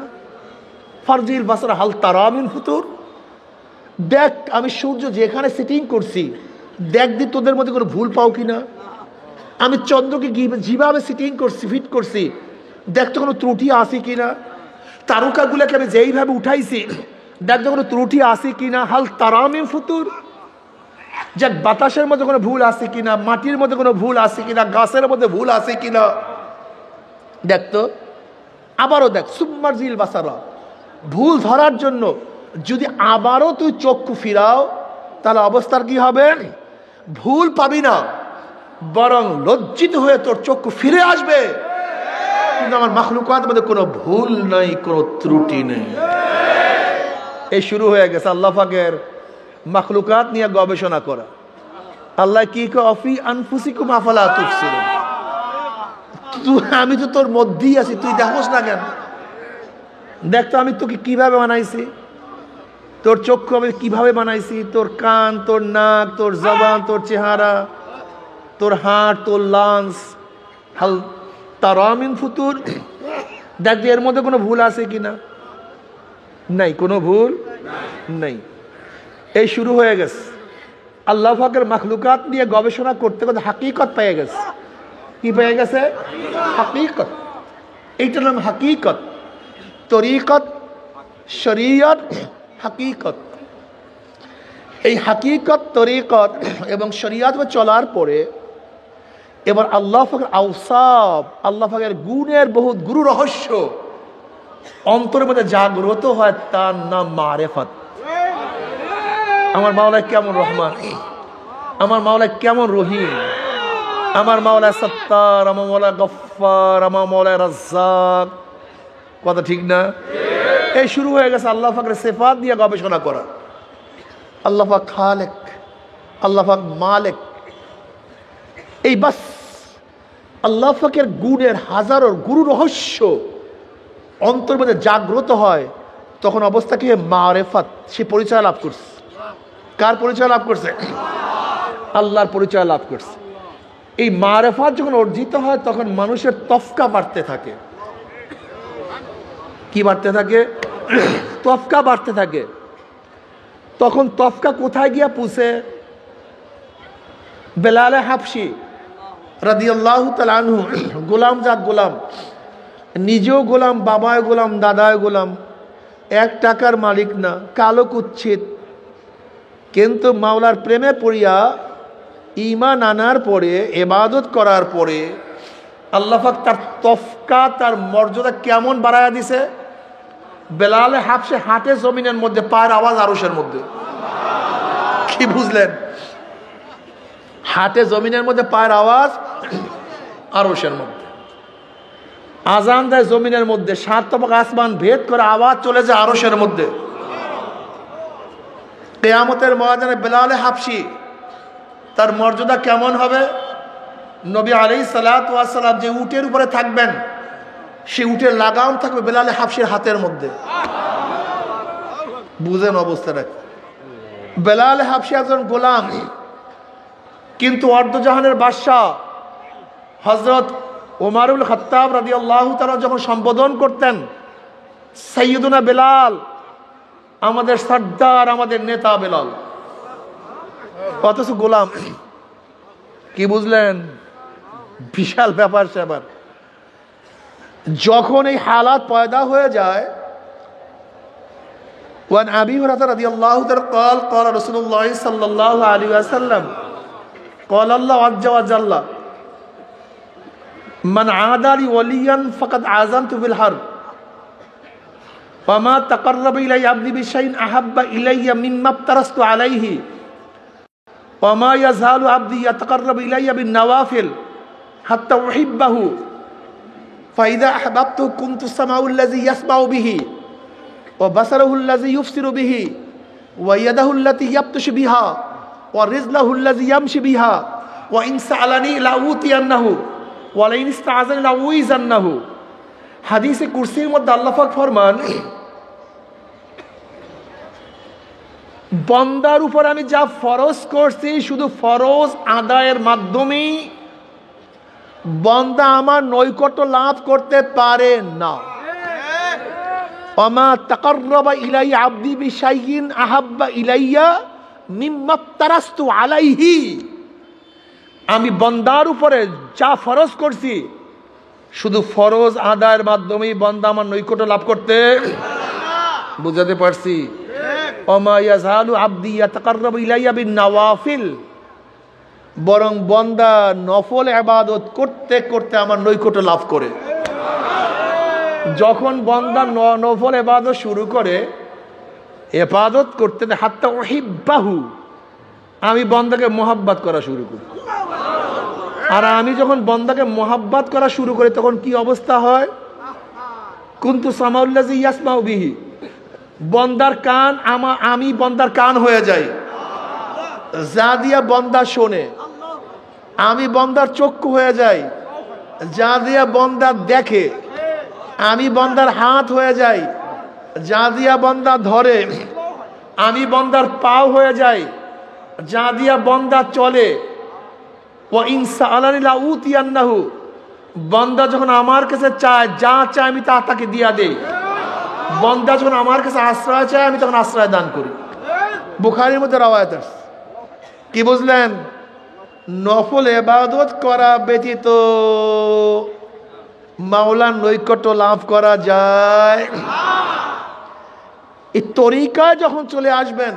ফারজিল বাসারা হাল তারা মিন ফুতুর। দেখ আমি সূর্য যেখানে সেটিং করছি, দেখ দি তোদের মধ্যে কোনো ভুল পাও কিনা। আমি চন্দ্রকে যেভাবে সেটিং করছি, ফিট করছি, দেখ তো কোনো ত্রুটি আছে কিনা। তারকাগুলোকে আমি যেইভাবে উঠাইছি, দেখ তো কোনো ত্রুটি আছে কিনা। হাল তারা মিন ফুতুর। যাক বাতাসের মধ্যে কোনো ভুল আছে কিনা, মাটির মধ্যে কোনো ভুল আছে কিনা, গাছের মধ্যে ভুল আছে কিনা দেখতো। আবারও দেখ সুম্মারজিল বাসারা, ভুল ধরার জন্য যদি আবারও তুই চক্ষু ফিরাও তাহলে অবস্থার কি হবে? ভুল পাবি না, বরং লজ্জিত হয়ে তোর চক্ষু ফিরে আসবে। কিন্তু আমার মাখলুকাত মধ্যে কোনো ভুল নাই, কোনো ত্রুটি নেই। এই শুরু হয়ে গেছে আল্লাহ পাকের মাখলুকাত নিয়ে গবেষণা করা। আল্লাহ কি কফি আনফুসিকুম আফালা তুবসিরুন। আমি তো তোর মধ্যেই আছি, তুই দেখোস না কেন? দেখতো আমি তোকে কিভাবে বানাইছি, তোর চক্ষু আমি কিভাবে বানাইছি, তোর কান, তোর নাক, তোর জবান, তোর চেহারা, তোর হাট, তোর লাঞ্চ। হাল তারা মিন ফুতুর। দেখ এর মধ্যে কোনো ভুল আছে কিনা। নাই, কোনো ভুল নাই। এই শুরু হয়ে গেছে আল্লাহ পাকের মাখলুকাত নিয়ে গবেষণা করতে করতে হাকিকত পেয়ে গেছে। কি পেয়ে গেছে? হাকিকত। এইটার নাম হাকিকত। তরিকত, শরিয়ত, হাকিকত। এই হাকিকত, তরিকত এবং শরিয়ত চলার পরে এবার আল্লাহ পাকের আওসাফ, আল্লাহ পাকের গুণের বহুত গুরু রহস্য অন্তরের মধ্যে জাগ্রত হয়। তার নাম মারেফত। আমার মাওলা কেমন রহমান, আমার মাওলা কেমন রহিম, আমার মাওলা সত্তার, আমার মাওলা গফফার, আমার মাওলা রাজ্জাক। কথা ঠিক না? এই শুরু হয়ে গেছে আল্লাহ পাকের সিফাত নিয়ে গবেষণা করা। আল্লাহ পাক খালেক, আল্লাহ পাক মালিক। এই বাস আল্লাহ পাকের গুণের হাজারো গুরু রহস্য অন্তর মধ্যে জাগ্রত হয়। তখন অবস্থা কি? মারেফত। সে পরিচয় লাভ করছে। কার পরিচয় লাভ করছে? আল্লাহর পরিচয় লাভ করছে। এই মারেফত যখন অর্জিত হয় তখন মানুষের তফকা বাড়তে থাকে। কি বাড়তে থাকে? তফকা বাড়তে থাকে। তখন তফকা কোথায় গিয়া পুষে? বেলালে হাবশি রাদিয়াল্লাহু তাআলা আনহু, গোলাম জাত গোলাম, নিজেও গোলাম, বাবায় গোলাম, দাদায় গোলাম, 1 টাকার মালিক না, কালো কুচ্ছিত। কিন্তু মাওলার প্রেমে পড়িয়া ঈমান আনার পরে, ইবাদত করার পরে আল্লাহ পাক তার তফকা, তার মর্যাদা কেমন বাড়ায়া দিছে। বেলালে হাবশি হাটে জমিনের মধ্যে, পায়ের আওয়াজ আরশের মধ্যে। কি বুঝলেন? হাটে জমিনের মধ্যে, পায়ের আওয়াজ আরশের মধ্যে। আজান দেয় জমিনের মধ্যে, 7 তবক আসমান ভেদ করে আওয়াজ চলে যায় আরশের মধ্যে। কিয়ামতের ময়দানে বেলালে হাবশি তার মর্যাদা কেমন হবে? নবী আলাইহিস সালাতু ওয়াস সালাম যে উটের উপরে থাকবেন, সে উটের লাগাম থাকবে বেলালে হাবশির হাতের মধ্যে। বুঝেন অবস্থাটা? বেলালে হাবশি একজন গোলাম, কিন্তু অর্ধজাহানের বাদশাহ হযরত ওমরুল খাত্তাব রাদিয়াল্লাহু তাআলা যখন সম্বোধন করতেন সাইয়্যিদুনা বেলাল, আমাদের সর্দার, আমাদের নেতা বেলাল, অথচ গোলাম। কি বুঝলেন? বিশাল ব্যাপার স্যাপার। যখন এই হালাত পয়দা হয়ে যায়, ওয়ান আবি হুরায়রা রাদিয়াল্লাহু তাআলা قال قال رسول الله صلى الله عليه وسلم قال الله عز وجل من عادى لي وليا فقد آذنته بالحرب وما تقرب إلي عبدي بشيء أحب إلي مما افترضت عليه وما يزال عبدي يتقرب إلي بالنوافل حتى أحبه فإذا أحببته كنت سمعه الذي يسمع به وبصره الذي يبصر به ويده التي يبطش بها ورجله الذي يمشي بها وإن سألني لأوتينه ولئن استعاذني لأعوذنه। হাদিসে কুরসির মধ্যে আল্লাহ পাক ফরমান, বান্দার উপর আমি যা ফরজ করছি শুধু ফরজ আদায়ের মাধ্যমেই বান্দা আমার নৈকট্য লাভ করতে পারে না। ওমা তাকাররাবা ইলাইয়া আবদি বিশাইইন আহাব্বা ইলাইয়া মিম্মা ইফতারাস্তু আলাইহি। আমি বান্দার উপরে যা ফরজ করছি শুধু ফরজ আদায়ের মাধ্যমেই বান্দা আমার নৈকট্য লাভ করতে, বুঝাতে পারছি? ওমা ইয়াজালু আবদি ইয়াতাকাররাবু ইলাইয়া বিন-নওয়াফিল, বরং বান্দা নফল ইবাদত করতে করতে আমার নৈকট্য লাভ করে। যখন বান্দা নফল ইবাদত শুরু করে, ইবাদত করতে হাত্তা উহিব্বাহু, আমি বান্দাকে মুহাব্বত করা শুরু করি। আর আমি যখন বান্দাকে মুহাব্বত করা শুরু করি তখন কি অবস্থা হয়? কুনতু সামাউল্লাযী ইয়াসমাউ বিহি, বান্দার কান আমি বান্দার কান হয়ে যাই, যা দিয়া বান্দা শোনে। আমি বান্দার চক্ষু হয়ে যাই, যা দিয়া বান্দা দেখে। আমি বান্দার হাত হয়ে যাই, যা দিয়া বান্দা ধরে। আমি বান্দার পাও হয়ে যাই, যা দিয়া বান্দা চলে। ওয়া ইন সাআলানি লাউতিয়ান্নাহু, বান্দা যখন আমার কাছে চায়, যা চায় আমি তা তাকে দিয়া দেই। বান্দা যখন আমার কাছে আশ্রয় চায় আমি তখন আশ্রয় দান করি। বুখারীর মধ্যে রওয়ায়াত আছে। কি বুঝলেন? নফল ইবাদত করা ব্যতীত মাওলার নৈকট্য লাভ করা যায়। এই তরিকা যখন চলে আসবেন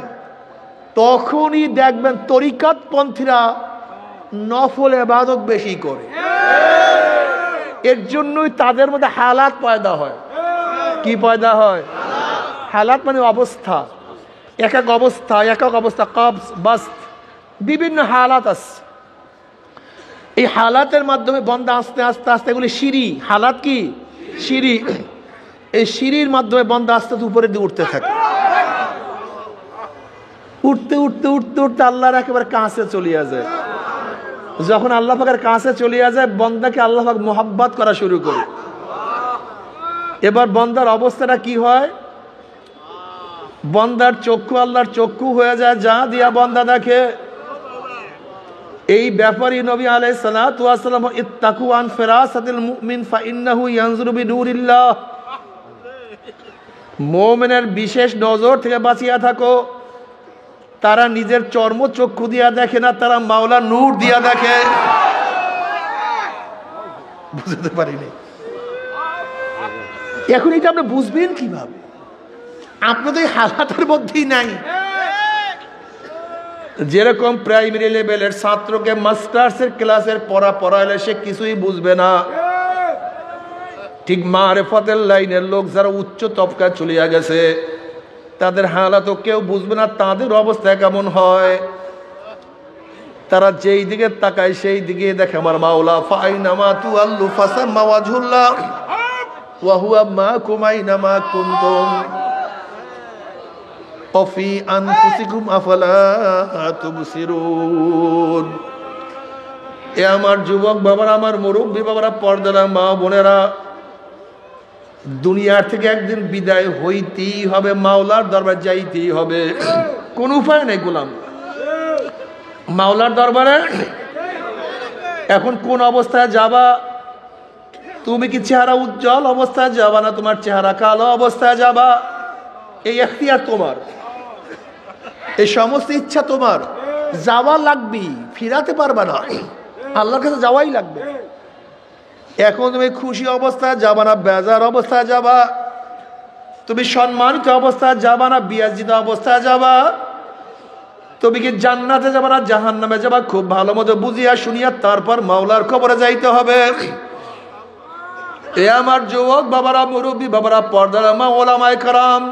তখনই দেখবেন তরিকাত পন্থীরা নফল ইবাদত বেশি করে। এর জন্যই তাদের মধ্যে হালাত পয়দা হয়। কি পয়দা হয়? হালাত মানে অবস্থা, এক এক অবস্থা, এক এক অবস্থা, কবজ, বাস্ত, বিভিন্ন হালাত আছে। এই হালাতের মাধ্যমে বান্দা আস্তে আস্তে আস্তে, এগুলি সিঁড়ি। হালাত কি? সিঁড়ি। এই সিঁড়ির মাধ্যমে বান্দা আস্তে আস্তে উপরের দিকে উঠতে থাকে। উঠতে উঠতে উঠতে উঠতে আল্লাহর একেবারে কাছে চলিয়া যায়। যখন আল্লাহ পাকের কাছে চলিয়া যায়, বান্দাকে আল্লাহ পাক মুহাব্বত করা শুরু করে। এবার বান্দার অবস্থাটা কি হয়? বান্দার চক্ষু আল্লাহর চক্ষু হয়ে যায়, যা দিয়া বান্দা দেখে। এই ব্যাপারই নবী আলাইহিস সালাতু ওয়াস সালাম, ইত্তাকু আন ফিরাসাতিল মুমিন ফাইন্নাহু ইয়ানজুরু বিনুরিল্লাহ, মুমিনের বিশেষ নজর থেকে বাঁচিয়া থাকো। তারা নিজের চর্ম চক্ষু দিয়া দেখে না, তারা মাওলার নূর দিয়া দেখে। বুঝতে পারিনি। এখন এটা আপনি বুঝবেন কিভাবে? আপনাদের হালাতের মধ্যেই নাই। যেরকম প্রাইমারি লেভেলের ছাত্রকে মাস্টার্সের ক্লাসের পড়া পড়াইলে সে কিছুই বুঝবে না, ঠিক মারেফতের লাইনের লোক যারা উচ্চ তবকায় চলিয়া গেছে তাদের হালাতও কেউ বুঝবে না। তাদের অবস্থা কেমন হয়? তারা যেই দিকে তাকায় সেই দিকে দেখে আমার মাওলা। ফাইনামা তুআল্লু ফাসাম্মা ওয়াজহুল্লাহ ওয়া হুয়া মাকুম আইনামা কুনতুম ওয়াফি আনফুসিকুম আফালা তুবসিরুন। এ আমার যুবক বাবারা, আমার মুরব্বী বাবারা, পর্দারা মা বোনেরা, দুনিয়ার থেকে একদিন বিদায় হইতেই হবে, মাওলার দরবারে যাইতেই হবে। কোন উপায় নেই গোলাম। মাওলার দরবারে এখন কোন অবস্থায় যাবা তুমি কি চেহারা উজ্জ্বল অবস্থায় যাবা না তোমার চেহারা কালো অবস্থায় যাবা? এই এখতিয়ার তোমার, এই সমস্ত ইচ্ছা তোমার। যাওয়া লাগবে, ফিরাতে পারবা না, আল্লাহর কাছে যাওয়াই লাগবে। এখন তুমি খুশি অবস্থায় যাবা না বেজার অবস্থায় যাবা? তুমি সম্মানিত অবস্থায় যাবা না বিয়াজিত অবস্থায় যাবা? তুমি কি জান্নাতে যাবা না জাহান্নামে যাবা? খুব ভালো মতো বুঝিয়া শুনিয়া তারপর মাওলার কবরে যাইতে হবে। এ আমার যুবক বাবারা, মুরব্বী বাবারা, পর্দার মা, ওলামায়ে কেরাম,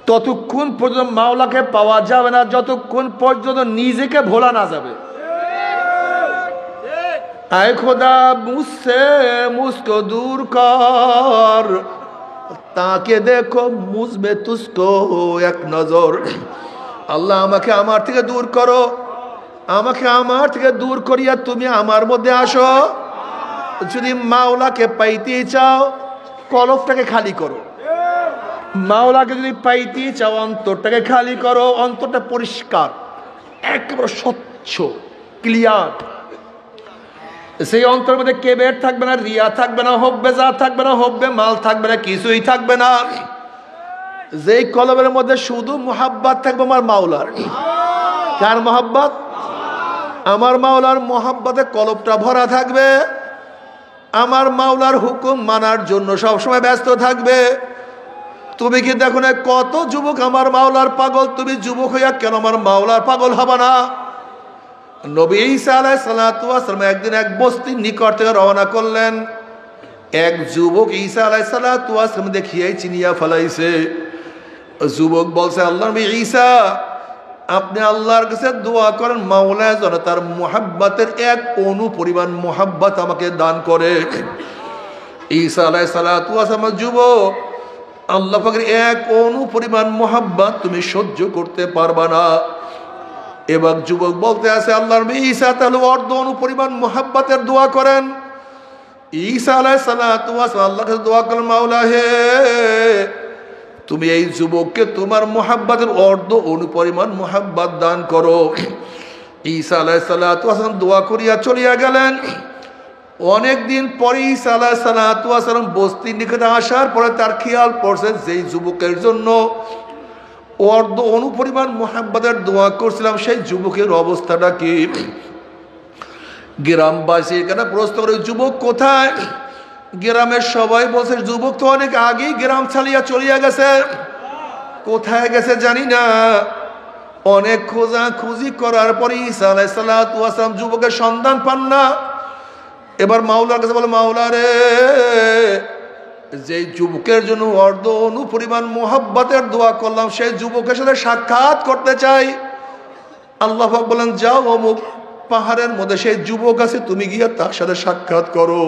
ততক্ষণ পর্যন্ত মাওলাকে পাওয়া যাবে না যতক্ষণ পর্যন্ত নিজেকে ভোলা না যাবে। আয় খোদা মুঝসে মুঝকো দূর কর, তাকে দেখো মুঝমে তুঝকো এক নজর। আল্লাহ আমাকে আমার থেকে দূর করো, আমাকে আমার থেকে দূর করিয়া তুমি আমার মধ্যে আসো। যদি মাওলাকে পাইতে চাও কলবটাকে খালি করো, মাওলাকে যদি পাইতে চাও অন্তরটাকে খালি করো। অন্তরটা পরিষ্কার, একেবারে স্বচ্ছ, ক্লিয়ার। সেই অন্তরের মধ্যে কেবের থাকবে না, রিয়া থাকবে না, হব্বে যা থাকবে না, হব্বে মাল থাকবে না, কিছুই থাকবে না। যেই কলবের মধ্যে শুধু মোহাব্বত থাকবে আমার মাওলার। কার মোহাব্বত? আমার মাওলার মোহাব্বতে কলবটা ভরা থাকবে। আমার মাওলার হুকুম মানার জন্য সবসময় ব্যস্ত থাকবে। তুমি কি দেখো না কত যুবক আমার মাওলার পাগল? তুমি যুবক হইয়া কেন আমার মাওলার পাগল হবা না? নবী ঈসা আলাইহিস সালাতু ওয়াস সালাম একদিন এক বস্তির নিকট থেকে রওনা করলেন। এক যুবক ঈসা আলাইহিস সালাতু ওয়াস সালাম দেখিয়াই চিনিয়া ফেলাইছে। যুবক বলছে, আল্লাহ নবী ঈসা, আপনি আল্লাহর কাছে দোয়া করেন মাওলা যেন তার মুহাব্বতের এক অণু পরিমাণ মুহাব্বত আমাকে দান করে। ঈসা আলাইহিস সালাতু ওয়াস সালাম, যুবক, আল্লাহ পাকের এক অণু পরিমাণ মুহাব্বত তুমি সহ্য করতে পারবা না। এবার যুবক বলতে আছে, আল্লাহর নবী ঈসা তাহলে অর্ধ অণু পরিমাণ মুহাব্বতের দোয়া করেন। ঈসা আলাইহিস সালাতু ওয়াস সালাম আল্লাহর কাছে দোয়া করেন, মাওলা হে, তুমি এই যুবককে তোমার মুহাব্বতের অর্ধ অণু পরিমাণ মুহাব্বত দান করো। ঈসা আলাইহিস সালাতু ওয়াস সালাম দোয়া করিয়া চলিয়া গেলেন। অনেকদিন পরে ঈসা আলাইহিস সালাতু ওয়াস সালাম বস্তির নিকটে আসার পরে তার খেয়াল পড়ছে, যেই যুবকের জন্য অর্ধ অণু পরিমাণ মুহাব্বতের দোয়া করছিলাম সেই যুবকের অবস্থাটা কি? গ্রামবাসী এখানে প্রশ্ন করে, যুবক কোথায়? গ্রামের সবাই বলছে, যুবক তো অনেক আগেই গ্রাম ছাড়িয়া চলিয়া গেছে। কোথায় গেছে জানি না। অনেক খোঁজাখুঁজি করার পরে ঈসা আলাইহিস সালাতু ওয়াস সালাম যুবকের সন্ধান পান না। এবার মাওলার কাছে বলে, মাওলা রে, যে যুবকের জন্য অর্ধ অণু পরিমাণ মুহাব্বতের দোয়া করলাম সেই যুবকের সাথে সাক্ষাৎ করতে চাই। আল্লাহ পাক বলেন, যাও অমুক পাহাড়ের মধ্যে সেই যুবক আছে, তুমি গিয়া তার সাথে সাক্ষাৎ করো।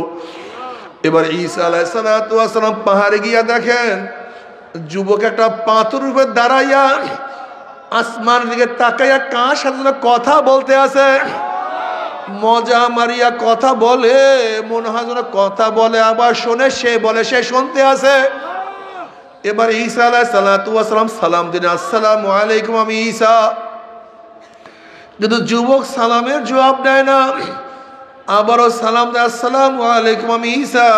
এবার ঈসা আলাইহিস সালাতু ওয়াস সালাম পাহাড়ে গিয়া দেখেন যুবক একটা পাথর উপরে দাঁড়াইয়া আসমানের দিকে তাকাইয়া কার সাথে কথা বলতে আছে। মজা মারিয়া কথা বলে, মনে হয় যেন কথা বলে আবার শোনে, সে বলে সে শুনতে আছে। এবার ঈসা আলাইহিস সালাতু ওয়াস সালাম সালাম দিন, আসসালামু আলাইকুম, আমি ঈসা। কিন্তু যুবক সালামের জবাব দেয় না। আবারও সালাম দেয়, আসসালামু আলাইকুম, আমি ঈসা।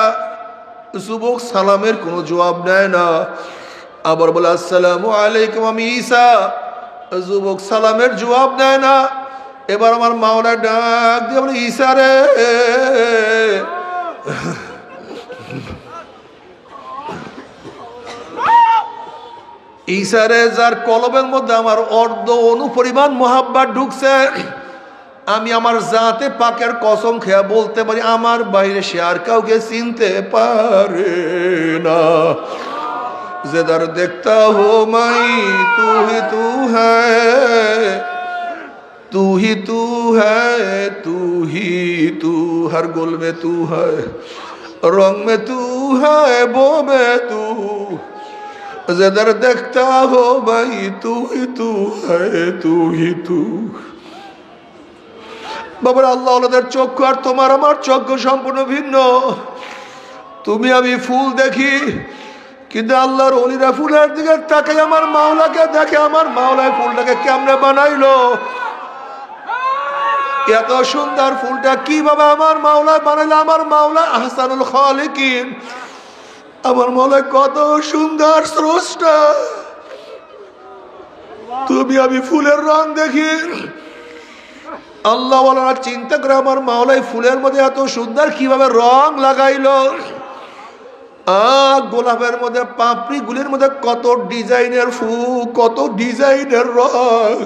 যুবক সালামের কোনো জবাব দেয় না। আবার বলে, আসসালামু আলাইকুম, আমি ঈসা। যুবক সালামের জবাব দেয় না। এবার আমার মাওলা ডাক দিয়ে বলে, ঈসা রে, ঈসা রে, যার কলবের মধ্যে আমার অর্ধ অণু পরিমাণ মুহাব্বত ঢুকছে, আমি আমার জাতে পাকের কসম খেয়া বলতে পারি আমার বাইরে সে আর কাউকে চিনতে পারে না। যেদার দেখতা হো মাই তু হি তু হ্যায়, तू ही तू है, तू ही तू, हर गुल में तू है, रंग में तू है, बो में तू, जिधर देखता हो भाई तू ही तू है, तू ही तू। বাবার আল্লাহ ওদের চক্ষু আর তোমার আমার চক্ষু সম্পূর্ণ ভিন্ন। তুমি আমি ফুল দেখি, কিন্তু আল্লাহর ওলিরা ফুলের দিকে তাকাই আমার মাওলাকে দেখে। আমার মাওলায় ফুলটাকে কেমনে বানাইলো? এত সুন্দর ফুলটা কিভাবে আমার মাওলা বানাইলো? আমার মাওলা আহসানুল খালিকিন, আমার মাওলা কত সুন্দর স্রষ্টা। তুমি আমি ফুলের রং দেখি আল্লাহ ওয়ালারা চিন্তা করে আমার মাওলাই ফুলের মধ্যে এত সুন্দর কিভাবে রং লাগাইলো। গোলাপের মধ্যে পাপড়ি গুলির মধ্যে কত ডিজাইনের ফুল, কত ডিজাইনের রং।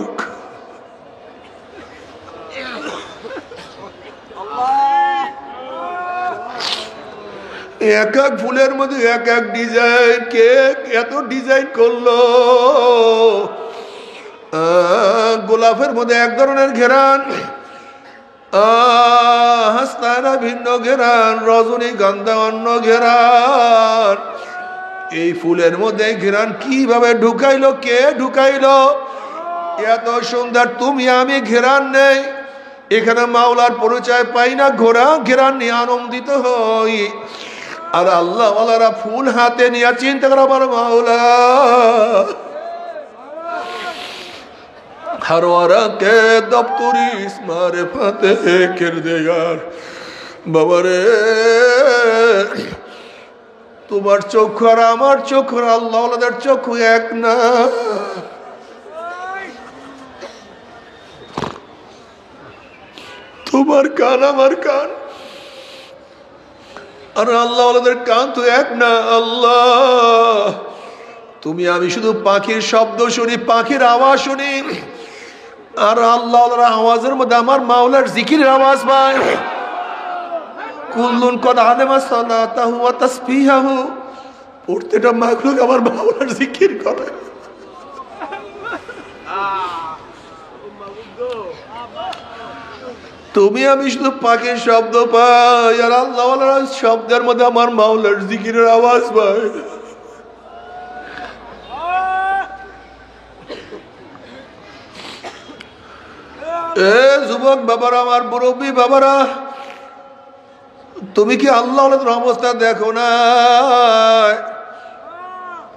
এক এক ফুলের মধ্যে এক এক ডিজাইন, কে এত ডিজাইন করলো? গোলাপের মধ্যে এক ধরনের ঘেরান, হাসনায়না ভিন্ন ঘেরান, রজনীগন্ধা অন্য ঘেরান। এই ফুলের মধ্যে ঘেরান কিভাবে ঢুকাইলো? কে ঢুকাইলো? এত সুন্দর। তুমি আমি ঘেরান নেই, এখানে মাওলার পরিচয় পাই না, ঘোরা ঘেরান নিয়ে আনন্দিত হই। আর আল্লাহ ওয়ালারা ফুল হাতে নিয়ে চিন্তা করে আমার মাওলা हर वारा के दफ्तरी इस्मारे फाते किरदेगार बाबा रे তোমার চক্ষু আর আমার চক্ষু, আল্লাহ ওয়ালাদের চক্ষু এক না। তোমার কান আমার কান আর আল্লাহ ওয়ালাদের কান তো এক না। আল্লাহ তুমি আমি শুধু পাখির শব্দ শুনি, পাখির আওয়াজ শুনি, আর আল্লাহ আওয়াজের মধ্যে আমার মাওলার জিকিরের আওয়াজ পায়। কুল্লুন কদ আলেমা সালাতাহু ওয়া তাসবিহাহু, প্রত্যেকটা মাখলুক আমার মাওলার জিকির করে। তুমি আমি শুধু পাখির শব্দ পাই, আর আল্লাহ শব্দের মধ্যে আমার মাওলার জিকিরের আওয়াজ পায়। এ যুবক বাবারা, আমার মুরব্বী বাবারা, তুমি কি আল্লাহ অবস্থা দেখো না?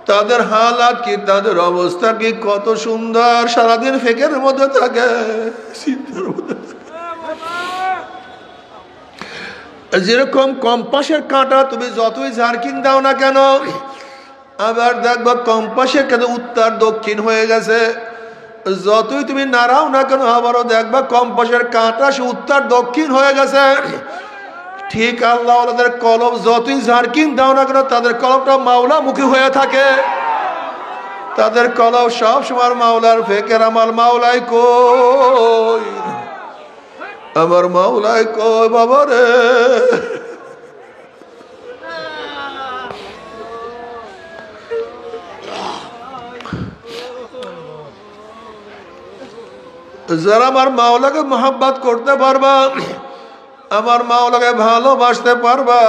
তাদের হালাত কি, তাদের অবস্থা কি কত সুন্দর। সারাদিন ফেকের মধ্যে থাকে, চিন্তার মধ্যে। যেরকম কম্পাসের কাঁটা তুমি যতই ঝাড়কিন দাও না কেন, আবার দেখবো কম্পাসের কাঁটা উত্তর দক্ষিণ হয়ে গেছে। যতই তুমি নাড়াও না কেন, আবারও দেখবা কম্পাসের কাঁটা সে উত্তর দক্ষিণ হয়ে গেছে। ঠিক আল্লাহ ওয়ালাদের কলম যতই ঝাড়কিন দাও না কেন, তাদের কলমটা মাওলা মুখী হয়ে থাকে। তাদের কলম সব সময় মাওলার ফেকের। আমার মাওলাই কই, আমার মাওলাই কই বাবা রে। যারা আমার মাওলাকে মোহাব্বত করতে পারবা, আমার মাওলাকে ভালোবাসতে পারবা,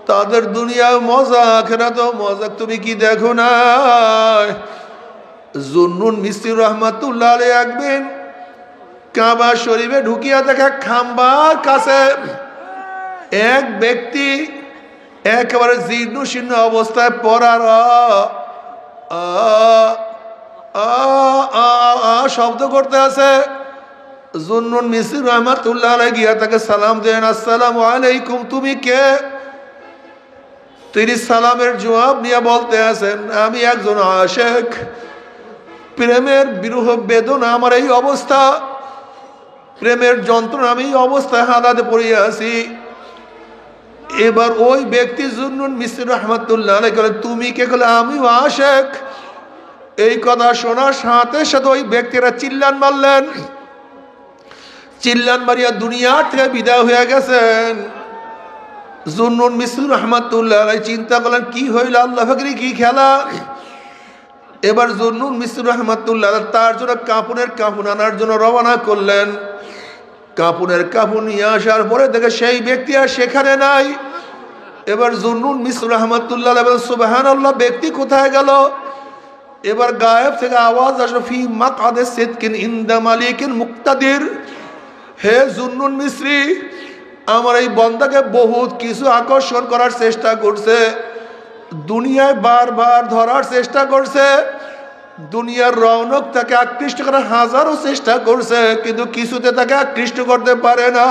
তাদের দুনিয়ায় মজা, আখিরাতেও মজা। তুমি কি দেখো না? জুন্নুন মিস্ত্রি রহমাতুল্লাহ আলাইহি একদিন কাবা শরীফে ঢুকিয়া দেখে খাম্বার কাছে এক ব্যক্তি একেবারে জীর্ণ শীর্ণ অবস্থায় পড়ার শব্দ করতে আছে। জুন্নুন মিস্ত্রি রহমাতুল্লাহ আলাইহি গিয়া তাকে সালাম দেন, আসসালামু আলাইকুম, তুমি কে? তিনি সালামের জবাব নিয়ে বলতে আছেন, আমি একজন আশিক, প্রেমের বিরহ বেদনা আমার এই অবস্থা, প্রেমের যন্ত্রণা আমি এই অবস্থায় হালাতে পড়িয়া আছি। এবার ওই ব্যক্তি জুন্নুন মিস্ত্রি রহমাতুল্লাহ আলাইহি বলে, তুমি কে? বলে, আমিও আশিক। এই কথা শোনার সাথে সাথে ওই ব্যক্তিরা চিল্লান মারলেন। চিল্লান মারিয়া দুনিয়া থেকে বিদায় হয়ে গেছেন। জুন্নুন মিস্ত্রি রহমাতুল্লাহ আলাইহি চিন্তা করলেন, কি হইল, আল্লাহ ফাকরি কি খেলা? এবার জুন্নুন মিস্ত্রি রহমাতুল্লাহ তার জন্য কাপড়ের কাপড় আনার জন্য রওনা করলেন। কাপড়ের কাপড় নিয়ে আসার পরে দেখে সেই ব্যক্তি আর সেখানে নাই। এবার জুন্নুন মিস্ত্রি রহমাতুল্লাহ আলাইহি সুবহানাল্লাহ, ব্যক্তি কোথায় গেল? এবার গায়েব থেকে আওয়াজ আসলো, ফি মাকআদে সিদকিন ইনদা মালিকিন মুক্তাদির। হে জুন্নুন মিস্ত্রি, আমার এই বন্দাকে বহুত কিছু আকর্ষণ করার চেষ্টা করছে, দুনিয়ায় বারবার ধরার চেষ্টা করছে, দুনিয়ার রৌনক তাকে আকৃষ্ট করার হাজারো চেষ্টা করছে, কিন্তু কিছুতে তাকে আকৃষ্ট করতে পারে না।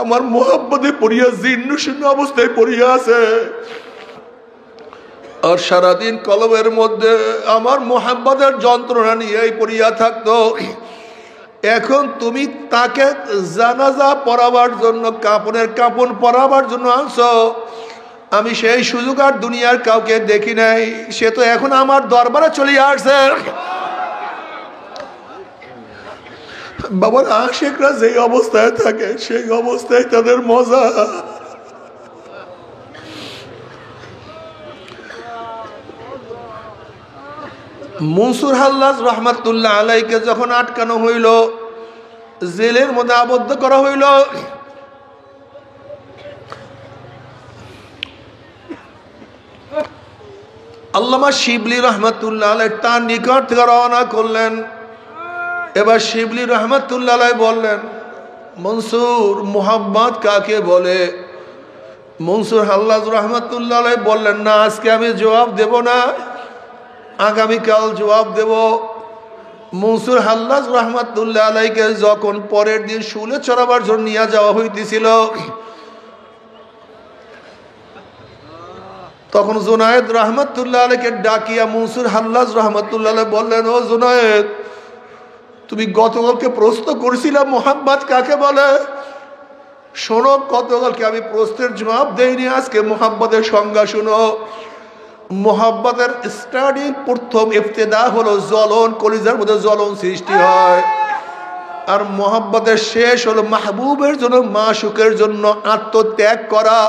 আমার মোহাব্বতে পড়িয়া জীর্ণ শীর্ণ অবস্থায় পড়িয়া আছে, আর সারাদিন কলবের মধ্যে আমার মোহাব্বতের যন্ত্রণা নিয়েই পড়িয়া থাকতো। এখন তুমি তাকে জানাজা পড়াবার জন্য কাপন পরাবার জন্য আনছো। আমি সেই সুযোগ আর দুনিয়ার কাউকে দেখি নাই, সে তো এখন আমার দরবারে চলে আসছে। বাবার আশিকরা যেই অবস্থায় থাকে সেই অবস্থায় তাদের মজা। মনসুর হাল্লাজ রহমাতুল্লাহ আলাইকে যখন আটকানো হইল, জেলের মধ্যে আবদ্ধ করা হইল, আল্লামা শিবলি রহমাতুল্লাহ আলাই তার নিকট থেকে রওনা করলেন। এবার শিবলি রহমাতুল্লাহ আলাই বললেন, মনসুর, মুহাব্বত কাকে বলে? মনসুর হাল্লাজ রহমাতুল্লাহ আলাই বললেন, না, আজকে আমি জবাব দেব না, আগামীকাল জবাব দেব। মনসুর হাল্লাজ রহমাতুল্লাহ আলাইকে যখন পরের দিন শুলে চড়াবার জন্য নিয়ে যাওয়া হইতেছিল, তখন জুনায়েদ রহমাতুল্লাহ আলাইকে ডাকিয়া মনসুর হাল্লাজ রহমাতুল্লাহ আলাই বললেন, ও জুনায়েদ, তুমি গতকালকে প্রশ্ন করেছিলাম মুহাব্বত কাকে বলে? শোনো, গতকালকে আমি প্রশ্নের জবাব দেইনি, আজকে মুহাব্বতের সংজ্ঞা শোনো। মুহাব্বতের স্টার্টিং, প্রথম ইবতিদা হলো জ্বলন, কলিজার মধ্যে জ্বলন সৃষ্টি হয়। আর মুহাব্বতের শেষ হলো মাহবুবের জন্য, মাশুকের জন্য আত্মত্যাগ করা,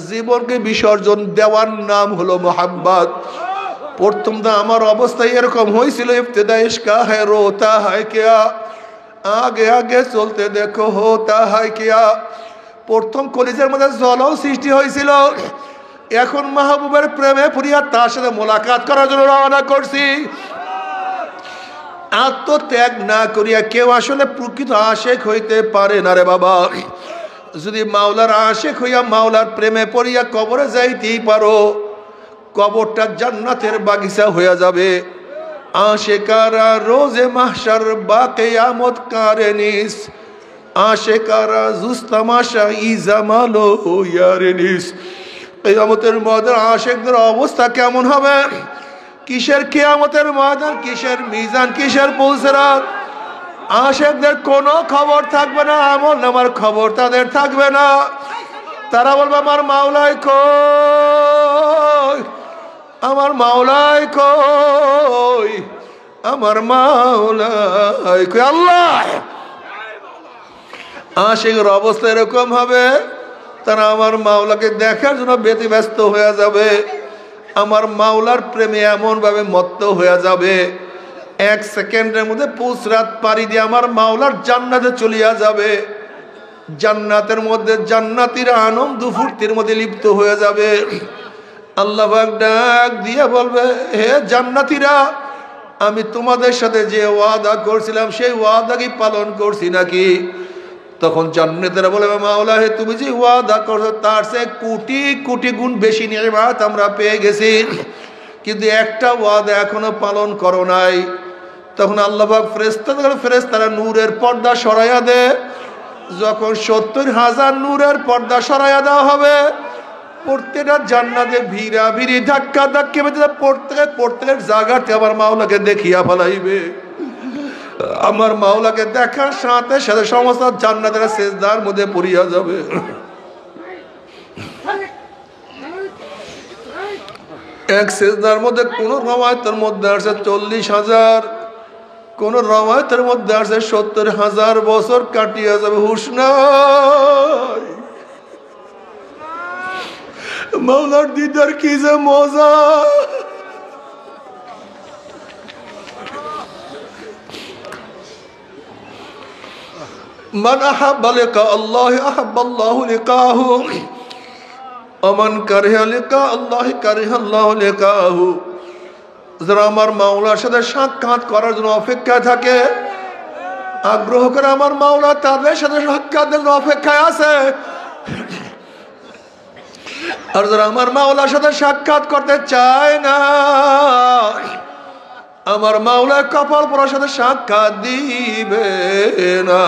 জীবনকে বিসর্জন দেওয়ার নাম হলো মুহাব্বত। প্রথম তো আমার অবস্থায় এরকম হয়েছিল, ইবতিদা ইশকা হ্যায় রোতা হ্যায় কিয়া, আগে আগে চলতে দেখো হোতা হ্যায় কিয়া। প্রথম কলিজার মধ্যে জ্বলন সৃষ্টি হয়েছিল, এখন মাহবুবের প্রেমে পড়িয়া তার সাথে মোলাকাত করার জন্য রওনা করছি। আত্মত্যাগ না করিয়া কেউ আসলে প্রকৃত আশেক হইতে পারে না রে বাবা। যদি মাওলার আশেক হইয়া মাওলার প্রেমে পড়িয়া কবরে যাইতেই পারো, কবরটা জান্নাতের বাগিচা হইয়া যাবে। আশেকারা রোজে মাহশার বা কিয়ামত কারেনিস, আশেকারা জুস্তামাশা ইজামালো ইয়ারেনিস। কিয়ামতের ময়দান আশেকদের অবস্থা কেমন হবে? কিসের কিয়ামতের ময়দান, কিসের মিজান, কিসের পুলসিরাত? আশেকদের কোনো খবর থাকবে না, আমল নামার খবর তাদের থাকবে না। তারা বলবে, আমার মাওলাই কই, আমার মাওলাই কই, আমার মাওলাই কই। আল্লাহ, আশেকের অবস্থা এরকম হবে, তারা আমার মাওলাকে দেখার জন্য ব্যতিব্যস্ত হয়ে যাবে। আমার মাওলার প্রেমে এমন ভাবে মত্ত হয়ে যাবে, এক সেকেন্ডের মধ্যে পুসরাত পাড়ি দিয়ে আমার মাওলার জান্নাতে চলিয়া যাবে। জান্নাতের মধ্যে জান্নাতীরা আনন্দ ফুর্তির মধ্যে লিপ্ত হয়ে যাবে। আল্লাহ পাক ডাক দিয়ে বলবে, হে জান্নাতীরা, আমি তোমাদের সাথে যে ওয়াদা করছিলাম সেই ওয়াদা কি পালন করছি নাকি? তখন জান্নাতীরা বলবে, মাওলা, হে তুমি যে ওয়াদা করছো তার চেয়ে কোটি কোটি গুণ বেশি নিয়ামত আমরা পেয়ে গেছি, কিন্তু একটা ওয়াদা এখনো পালন করো নাই। তখন আল্লাহ পাক ফেরেশতারা নূরের পর্দা সরাইয়া দে। যখন 70,000 নূরের পর্দা সরাইয়া দেওয়া হবে, প্রত্যেকটা জান্নাতে ভিড়া ভিড়ি ধাক্কা ধাক্কি বেঁধে প্রত্যেকের জায়গাতে আমার মাওলাকে দেখিয়া ফেলাইবে। আমার মাওলাকে দেখার সাথে সাথে সমস্ত জান্নাতের সেজদার মধ্যে পড়িয়া যাবে। এক সেজদার মধ্যে কোন রওয়ায়াতের মধ্যে আছে 40,000, কোন রওয়ায়াতের মধ্যে আছে 70,000 বছর কাটিয়া যাবে। হুশ নাই, মাওলার দিদার কি যে মজা। মান আহাব্বা লিকা আল্লাহ আহাব্বাল্লাহু লিকাহু ওয়া মান কারিহা লিকা আল্লাহ কারিহাল্লাহু লিকাহু। যারা আমার মাওলার সাথে সাক্ষাৎ করার জন্য অপেক্ষায় থাকে, আগ্রহ করে আমার মাওলা তাদের সাথে সাক্ষাতের অপেক্ষায় আছে। আর যারা আমার মাওলার সাথে সাক্ষাৎ করতে চায় না, আমার মাওলা কপাল পরার সাথে সাক্ষাৎ দিবে না।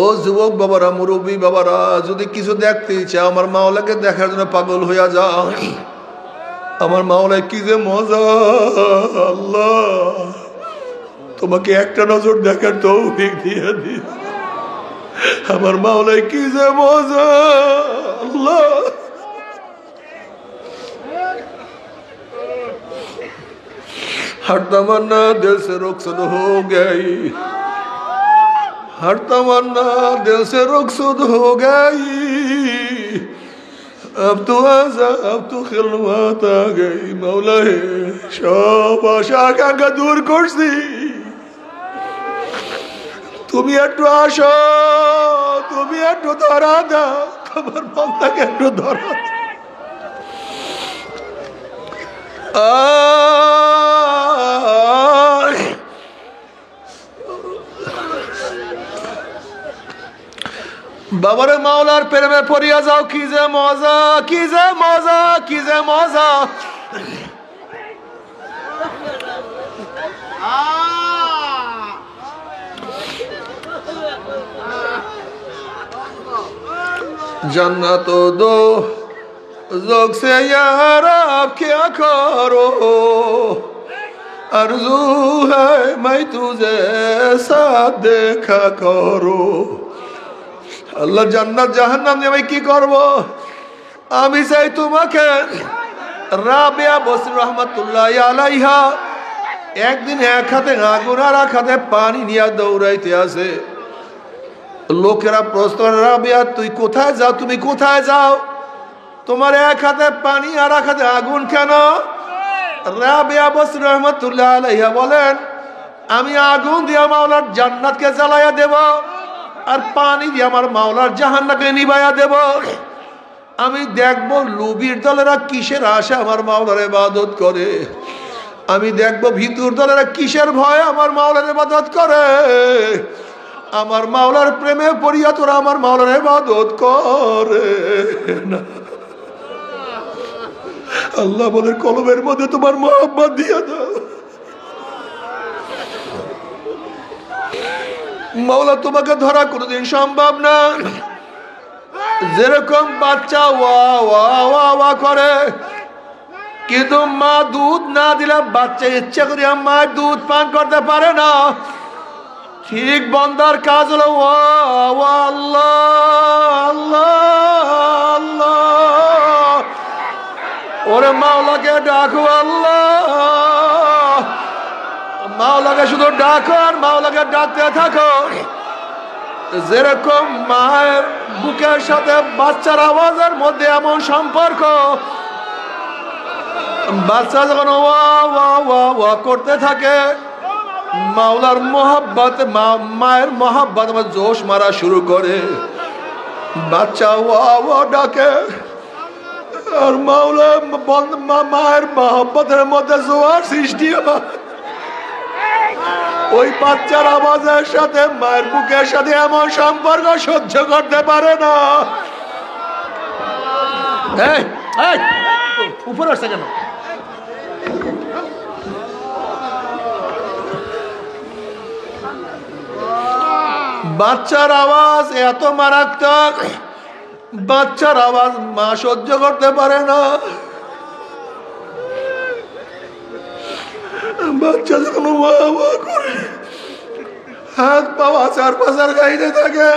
ও যুবক বাবারা, মুরব্বী বাবারা, যদি কিছু দেখতে চাও আমার মাওলাকে দেখার জন্য পাগল হইয়া যাও। আমার মাওলায় কি যে মজা, আল্লাহ তোমাকে একটা নজর দেখার তৌফিক দিয়ে দিই। আমার মাওলায় কি যে মজা, আল্লাহ। हर तमन्ना दिल से रुखसत हो गई, हर तमन्ना दिल से रुखसत हो गई, अब तो आजा, अब तो खिलवत आ गई। मौला है सब आशा आकांक्षा दूर करছি, তুমি একটু আসো, তুমি একটু ধরা দাও, আমার বান্দাকে একটু ধরা দাও। বাবারে মাওলার প্রেমে পড়িয়া যাও, কি যে মজা, কি যে মজা, কি যে মজা। जन्नत दो ज़ौक़ से यार आप क्या करो, आरज़ू है मैं तुझे साथ देखा करो। আল্লাহ জান্নাত জাহান্নাম নিয়ে আমি কি করব? আমি চাই তোমাকে। রাবিয়া বসরি রহমাতুল্লাহ আলাইহা একদিন এক হাতে আগুন আর এক হাতে পানি নিয়ে দৌড়াইতে আছে। লোকেরা প্রশ্ন, রাবিয়া তুই কোথায় যাও, তুমি কোথায় যাও? তোমার এক হাতে পানি আর এক হাতে আগুন কেন? রাবিয়া বসরি রহমাতুল্লাহ আলাইহা বলেন, আমি আগুন দিয়ে মাওলার জান্নাতকে জ্বালাইয়া দেব, আর পানি দিয়ে আমার মাওলার জাহান্নামকে নিভাইয়া দেব। আমি দেখব লুবির দলেরা কিসের আশা আমার মাওলার ইবাদত করে, আমি দেখব ভিতুর দলেরা কিসের ভয়ে আমার মাওলার ইবাদত করে। আমার মাওলার প্রেমে পড়িয়া তোরা আমার মাওলার ইবাদত করে না। আল্লাহ বলে কলবের মধ্যে তোমার মহব্বত দিয়ে দাও। মাওলা তোমাকে ধরা কোনোদিন সম্ভব না। যেরকম বাচ্চা ওয়া ওয়া ওয়া ওয়া করে, কিন্তু মা দুধ না দিলে বাচ্চা ইচ্ছা করে মায়ের দুধ পান করতে পারে না। ঠিক বন্দার কাজ হলো ওয়া ওয়া আল্লাহ আল্লাহ আল্লাহ। ওরে মাওলাকে ডাকো আল্লাহ, মাওলাকে শুধু ডাকো আর মাওলাকে ডাকতে থাকো। যেরকম মায়ের বুকের সাথে বাচ্চার আওয়াজের মধ্যে এমন সম্পর্ক, বাচ্চা যখন ওয়া ওয়া ওয়া ওয়া করতে থাকে, মাওলার মোহাব্বত, মায়ের মোহাব্বত আমার জোশ মারা শুরু করে। বাচ্চা ওয়া ওয়া ডাকে, আর মাওলা মায়ের মোহাব্বতের মধ্যে জোয়ার সৃষ্টি হয়। ওই বাচ্চার আওয়াজের সাথে মায়ের বুকের সাথে এমন সম্পর্ক সহ্য করতে পারে না। উপরে আসছে কেন? বাচ্চার আওয়াজ এত মারাত্মক, বাচ্চার আওয়াজ মা সহ্য করতে পারে না। বাচ্চা যখন ওয়া ওয়া করে হাত পা আচার পাচার গাইতে থাকে,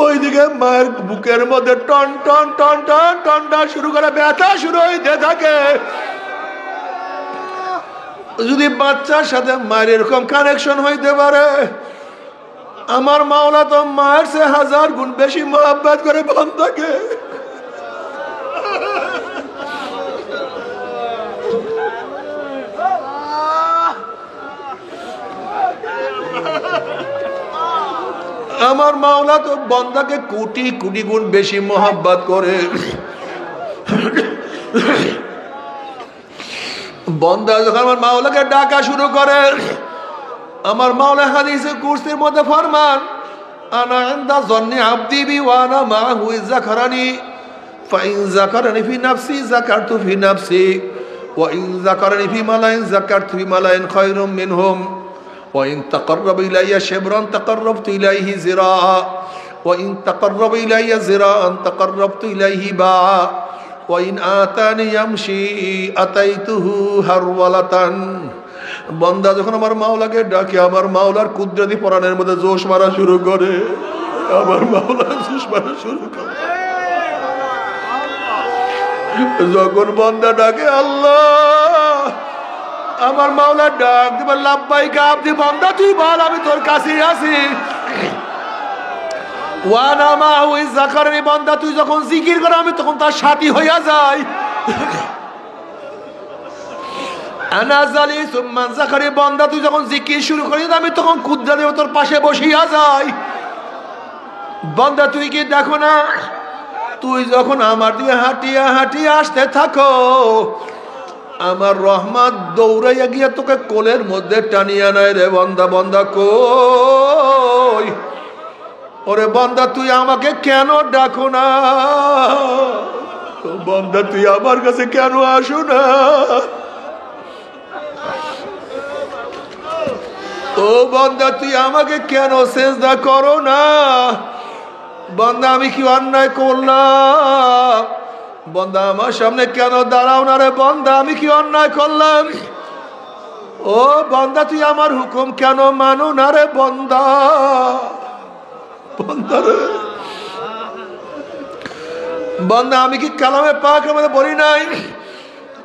ওইদিকে মায়ের বুকের মধ্যে টন টন টন টন টনটা শুরু করে ব্যথা শুরু হইতে থাকে। যদি বাচ্চার সাথে মায়ের এরকম কানেকশন হইতে পারে, আমার মাওলা তো মায়ের সে 1000 গুণ বেশি মহব্বত করে বান্দাকে। আমার মাওলা তো বান্দাকে কোটি কোটি গুণ বেশি মহব্বত করে। বান্দা যখন আমার মাওলাকে ডাকা শুরু করে, আমার মাওলা হাদিসে কুরসির মধ্যে ফরমান, আনা ইনদা যন্নি আবদি বি ওয়া আনা মাহু ইয যাকারানি ফাইন যাকারানি ফি নাফসি যাকারতু ফি নাফসি ওয়া ইন যাকারানি ফি মালাইন যাকারতু ফি মালাইন খায়রুম মিনহুম ওয়া ইন তাকাররাবা ইলাইয়া শিবরান তাকাররাবতু ইলাইহি যিরাআ ওয়া ইন তাকাররাবা ইলাইয়া যিরাআন তাকাররাবতু ইলাইহি বাআ ওয়া ইন আতানি ইয়ামশি আতাইতুহু হারওয়ালাতান। বান্দা যখন আমার মাওলাকে ডাকে, আমার মাওলার কুদরতি পরাণের মধ্যে জোশ মারা শুরু করে, আমার মাওলা জোশ মারা শুরু করে। যখন বান্দা ডাকে আল্লাহ, আমার মাওলা ডাক দিবে লাব্বাইকা আবদি, বান্দা তুই বল আমি তোর কাছেই আছি। ওয়ানা মাহু ইয যাকারানি, বান্দা তুই যখন জিকির করে আমি তখন তার সাথী হইয়া যাই। আনা জালি সুম্মা যাকারি, বান্দা তুই যখন জিকির শুরু করিস আমি তখন কুদরতি তোর পাশে বসিয়া যাই। বান্দা তুই কি দেখো না, তুই যখন আমার দিয়ে হাঁটিয়া হাঁটিয়া আসতে থাকো, আমার রহমত দৌড়াইয়া গিয়া তোকে কোলের মধ্যে টানিয়া নেয় রে বান্দা। বান্দা কই, ওরে বান্দা তুই আমাকে কেন ডাকো না, বান্দা তুই আমার কাছে কেন আসো না, ও বান্দা তুই আমাকে কেন সেজদা করো না, বান্দা আমি কি অন্যায় করলাম, বান্দা আমার সামনে কেন দাঁড়াও না রে বান্দা, আমি কি অন্যায় করলাম, ও বান্দা তুই আমার হুকুম কেন মানো না রে বান্দা। বান্দা রে বান্দা আমি কি কালামে পাকের মধ্যে বলি নাই,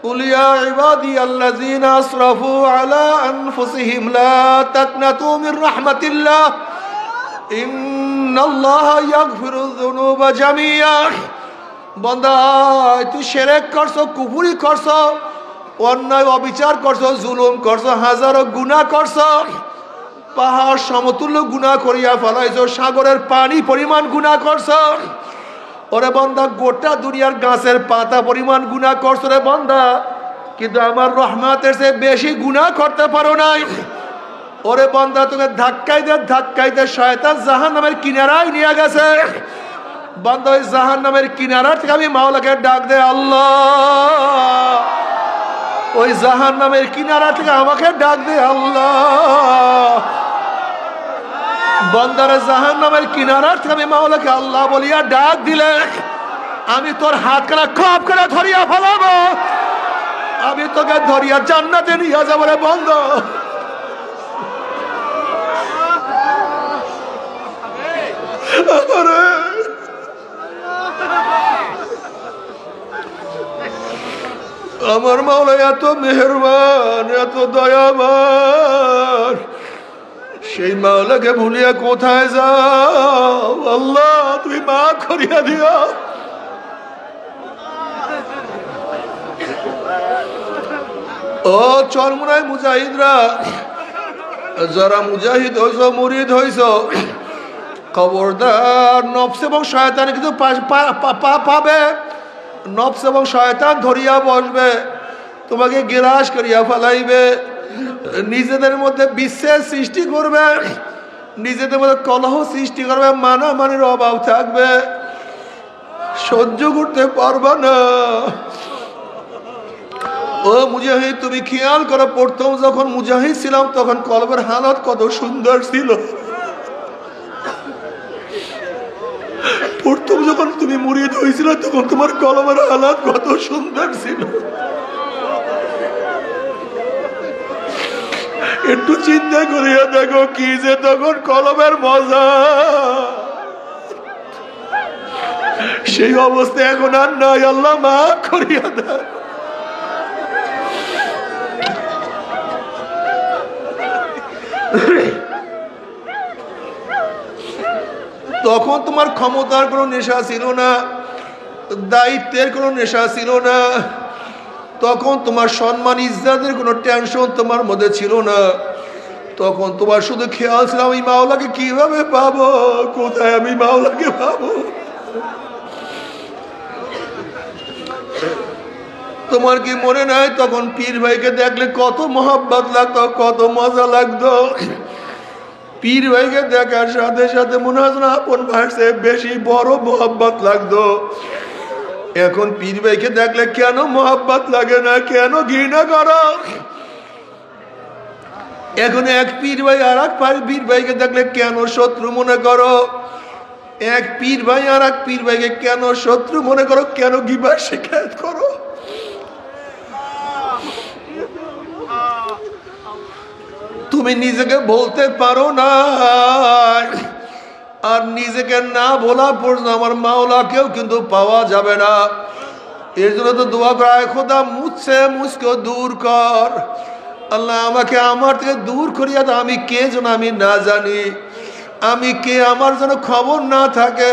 কুল ইয়া ইবাদিয়াল্লাযীনা আসরাফু আলা আনফুসিহিম লা তাকনাতু মির রাহমাতিল্লাহ ইন্নাল্লাহা ইয়াগফিরুয যুনুবা জামিয়া। বান্দা তুই শিরক করছো, কুফরি করছো, অন্যায় অবিচার করছো, জুলুম করছো, হাজারো গুনাহ করছো, পাহাড় সমতুল্য গুনাহ করিয়া ফেলাইছো, সাগরের পানি পরিমাণ গুনাহ করছো। ওরে বান্দা গোটা দুনিয়ার গাছের পাতা পরিমাণ গুনাহ করছো রে বান্দা, কিন্তু আমার রহমতের চেয়ে বেশি গুনাহ করতে পারো নাই। ওরে বান্দা তোকে ধাক্কাইতে শয়তান জাহান্নামের কিনারায় নিয়ে গেছে। বান্দা ওই জাহান্নামের কিনারা থেকে আমি মাওলাকে ডাক দে আল্লাহ, ওই জাহান্নামের কিনারা থেকে আমাকে ডাক দে আল্লাহ। বান্দারে জাহান্নামের কিনারা থেকে আমি মাওলাকে আল্লাহ বলিয়া ডাক দিলে আমি তোর হাত কানা খপ করে ধরিয়া ফেলাবো, আমি তোকে ধরিয়া জান্নাতে নিয়ে যাবো রে বান্দা। আমার মাওলা এত মেহেরবান, এত দয়াবান, সেই মাওলাকে ভুলিয়া কোথায় যাও, আল্লাহ তুমি মাফ করিয়া দিও। ও চরমুনায় মুজাহিদরা, যারা মুজাহিদ হইছ, মুরিদ হইছ, খবরদার নফস এবং শয়তান কিন্তু পাবে, নফস এবং শয়তান ধরিয়া বসবে, তোমাকে গ্রাস করিয়া ফেলাইবে, নিজেদের মধ্যে বিচ্ছেদ সৃষ্টি করবে, নিজেদের মধ্যে কলহ সৃষ্টি করবে, মানামানির অভাব থাকবে, সহ্য করতে পারবে না। ও মুজাহিদ তুমি খেয়াল করো, প্রথম যখন মুজাহিদ ছিলাম তখন কলবের হালত কত সুন্দর ছিল, প্রথম যখন তুমি মুরিদ হয়েছিল তখন তোমার কলমের হালত কত সুন্দর ছিল। একটু চিন্তা করিয়া দেখো কি যে তখন কলমের মজা, সেই অবস্থা এখন আর নাই, আল্লাহ মাফ করিয়া দেয়। তখন তোমার ক্ষমতার কোনো নেশা ছিল না, দায়িত্বের কোনো নেশা ছিল না, তখন তোমার সম্মান ইজ্জতের কোনো টেনশন তোমার মধ্যে ছিল না, তখন তোমার শুধু খেয়াল ছিল আমি মাওলাকে কিভাবে পাবো, কোথায় আমি মাওলাকে পাবো। তোমার কি মনে নাই তখন পীর ভাইকে দেখলে কত মহব্বত লাগতো, কত মজা লাগতো। পীর ভাইকে দেখার সাথে সাথে মনে হয় না আপন ভাইয়ের চেয়ে বেশি বড় মোহাব্বত লাগতো। এখন পীর ভাইকে দেখলে কেন মোহাব্বত লাগে না, কেন ঘৃণা করো? এখন এক পীর ভাই আর এক পীর ভাইকে দেখলে কেন শত্রু মনে করো? এক পীর ভাই আর এক পীর ভাইকে কেন শত্রু মনে করো? কেন গিবত শিকায়ত করো? তুমি নিজেকে বলতে পারো না, আর নিজেকে না বলা পর্যন্ত আমার মাওলাকেও কিন্তু পাওয়া যাবে না। এর জন্য তো দোয়া করা, খোদা মুঝসে মুঝকে দূর কর, আল্লাহ আমাকে আমার থেকে দূর করিয়া দাও। আমি কে যেন আমি না জানি, আমি কে আমার যেন খবর না থাকে,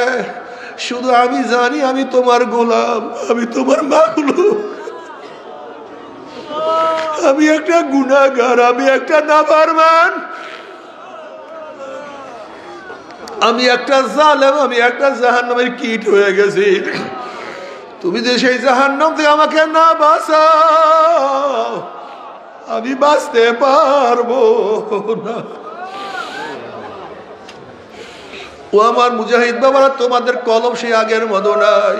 শুধু আমি জানি আমি তোমার গোলাম, আমি তোমার মাখলুক, আমি একটা গুনাহগার, আমি একটা নাফরমান, আমি একটা জালেম, আমি একটা জাহান্নামের কীট হয়ে গেছি। তুমি যে সেই জাহান্নাম থেকে আমাকে না বাঁচাও, আমি বাঁচতে পারবো না। ও আমার মুজাহিদ বাবারা, তোমাদের কলম সেই আগের মতো নাই।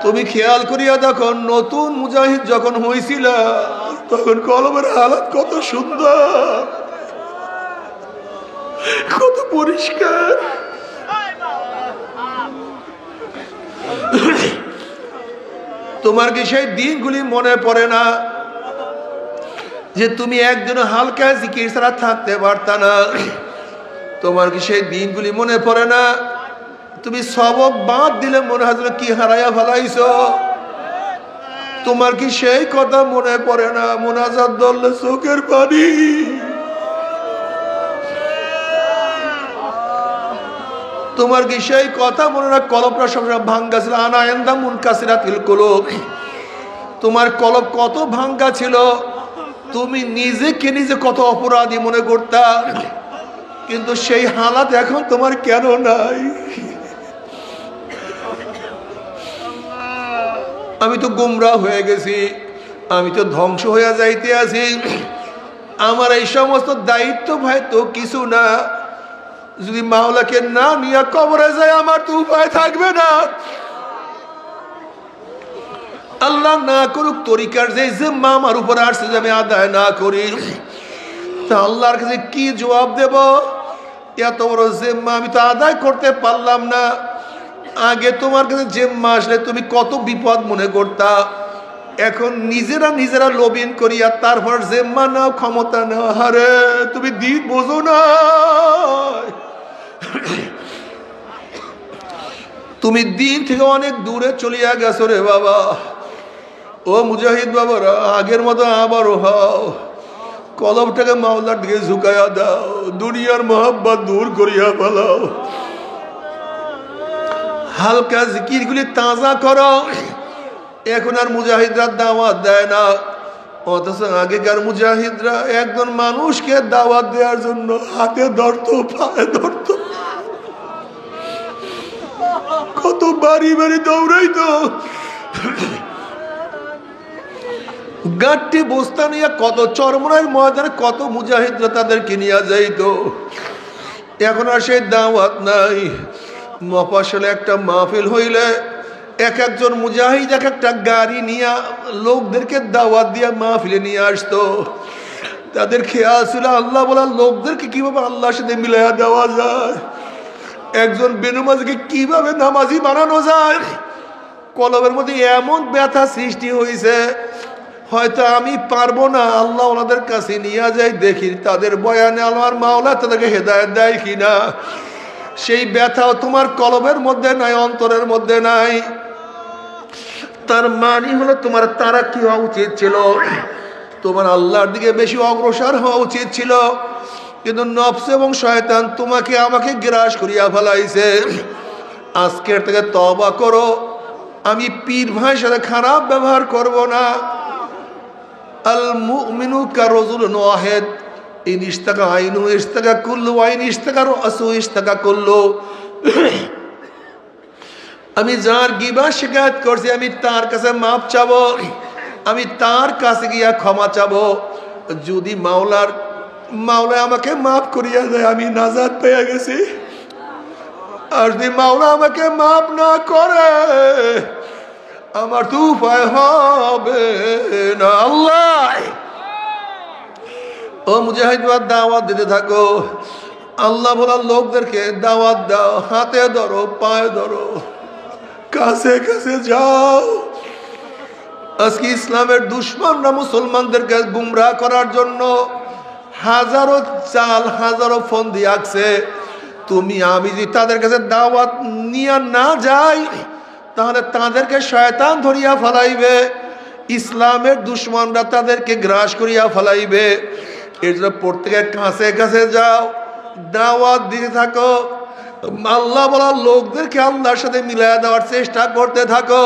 তুমি খেয়াল করিয়া দেখো, নতুন মুজাহিদ যখন হয়েছিল তখন কলমের হালাত কত সুন্দর, কত পরিষ্কার। তোমার কি সেই দিনগুলি মনে পড়ে না যে তুমি একজন হালকা জিকির ছাড়া থাকতে পারতা না? তোমার কি সেই দিনগুলি মনে পড়ে না? তুমি সবক বাদ দিলে মনে হয় কি হারাইয়া ফেলাইছো? তোমার কি সেই কথা মনে পড়ে না? মোনাজাত ধরলে চোখের পানি। তোমার কি সেই কথা মনে না? কলবটা সবসময় ভাঙ্গা ছিল, আনা এন্দা মুনকাসিরাতিল কুলুব। তোমার কলব কত ভাঙ্গা ছিল, তুমি নিজেকে নিজে কত অপরাধী মনে করতা, কিন্তু সেই হালাত এখন তোমার কেন নাই? আমি তো গুমরাহ হয়ে গেছি, আমি তো ধ্বংস হয়ে যাইতে আছি। আমার এই সমস্ত দায়িত্ব ভাই তো কিছু না, যদি মাওলাকে না নিয়ে কবরে যায় আমার তো উপায় থাকবে না। আল্লাহ না করুক তরিকার যে জিম্মা আমার উপরে আসছে যে আমি আদায় না করি, তা আল্লাহর কাছে কি জবাব দেব? এত বড় জিম্মা আমি তো আদায় করতে পারলাম না। আগে তোমার কাছে জিম্মা আসলে তুমি কত বিপদ মনে করতা, এখন নিজেরা নিজেরা লবিন করিয়া তারপর জিম্মা নাও, ক্ষমতা নাও। আরে তুমি দিন বোঝো না, তুমি দিন থেকে অনেক দূরে চলিয়া গেছো রে বাবা। ও মুজাহিদ বাবারা, আগের মতো আবারও হও, কলবটাকে মাওলার দিকে ঝুঁকাইয়া দাও, দুনিয়ার মোহাব্বত দূর করিয়া ফেলাও, হালকা জিকিরগুলি তাজা করো। এখন আর মুজাহিদরা দাওয়াত দেয় না, অথচ আগেকার মুজাহিদরা একজন মানুষকে দাওয়াত দেওয়ার জন্য হাতে ধরতো, পায়ে ধরতো, কত বাড়ি বাড়ি দৌড়াইতো, গাঁটটি বস্তা নিয়ে কত চরমরার ময়দানে কত মুজাহিদরা তাদেরকে নিয়ে যাইতো। এখন আর সেই দাওয়াত নাই। মফস্বলে একটা মাহফিল হইলে এক একজন মুজাহিদ এক একটা গাড়ি নিয়ে লোকদেরকে দাওয়াত দিয়ে মাহফিলে নিয়ে আসতো। তাদের খেয়াল ছিল আল্লাহ বলার লোকদেরকে কিভাবে আল্লাহর সাথে মিলাইয়া দেওয়া যায়, একজন বেনামাজিকে কিভাবে নামাজি বানানো যায়। কলবের মধ্যে এমন ব্যথা সৃষ্টি হয়েছে, হয়তো আমি পারবো না, আল্লাহ ওনাদের কাছে নিয়ে যাই, দেখি তাদের বয়ানে আমার মাওলা তাদেরকে হেদায়েত দেয় কিনা। সেই ব্যথাও তোমার কলবের মধ্যে নাই, অন্তরের মধ্যে নাই। তার মানে হলো তোমার তারা কি হওয়া উচিত ছিল, তোমার আল্লাহর দিকে বেশি অগ্রসর হওয়া উচিত ছিল, কিন্তু নফস এবং শয়তান তোমাকে আমাকে গ্রাস করিয়া ফেলাইছে। আজকের থেকে তওবা করো, আমি পীর ভাইয়ের সাথে খারাপ ব্যবহার করব না। আল মুমিনু কারজুলুন ওয়াহিদ, ইন ইশতাকা আইনু ইশতাকা কুল্লু, আইন ইশতাকা রাসু ইশতাকা কুল্লু। আমি যার গিবা শিকায়ত করছি আমি তার কাছে মাপ চাবো, আমি তার কাছে গিয়া ক্ষমা চাবো। যদি মাওলার মাওলা আমাকে মাফ করিয়া দেয়, আমি নাজাত পেয়ে গেছি। আর যদি মাওলা আমাকে মাফ না করে আমার তো উপায় হবে না। আল্লাহ ও মুজাহিদ দাওয়াত দিতে থাকো, আল্লাহ বলার লোকদেরকে দাওয়াত দাও, হাতে ধরো, পায়ে ধরো, কাছে কাছে যাও। আজকে ইসলামের দুশ্মনরা মুসলমানদেরকে গুমরাহ করার জন্য হাজারো চাল, হাজারো ফন্দি আঁকছে। তুমি আমি যদি তাদের কাছে দাওয়াত নিয়ে না যাই তাহলে তাদেরকে শয়তান ধরিয়া ফেলাইবে, ইসলামের দুশ্মনরা তাদেরকে গ্রাস করিয়া ফেলাইবে। এর জন্য প্রত্যেকের কাছে কাছে যাও, দাওয়াত দিতে থাকো, আল্লাহ বলার লোকদেরকে আল্লাহর সাথে মিলাইয়া দেওয়ার চেষ্টা করতে থাকো।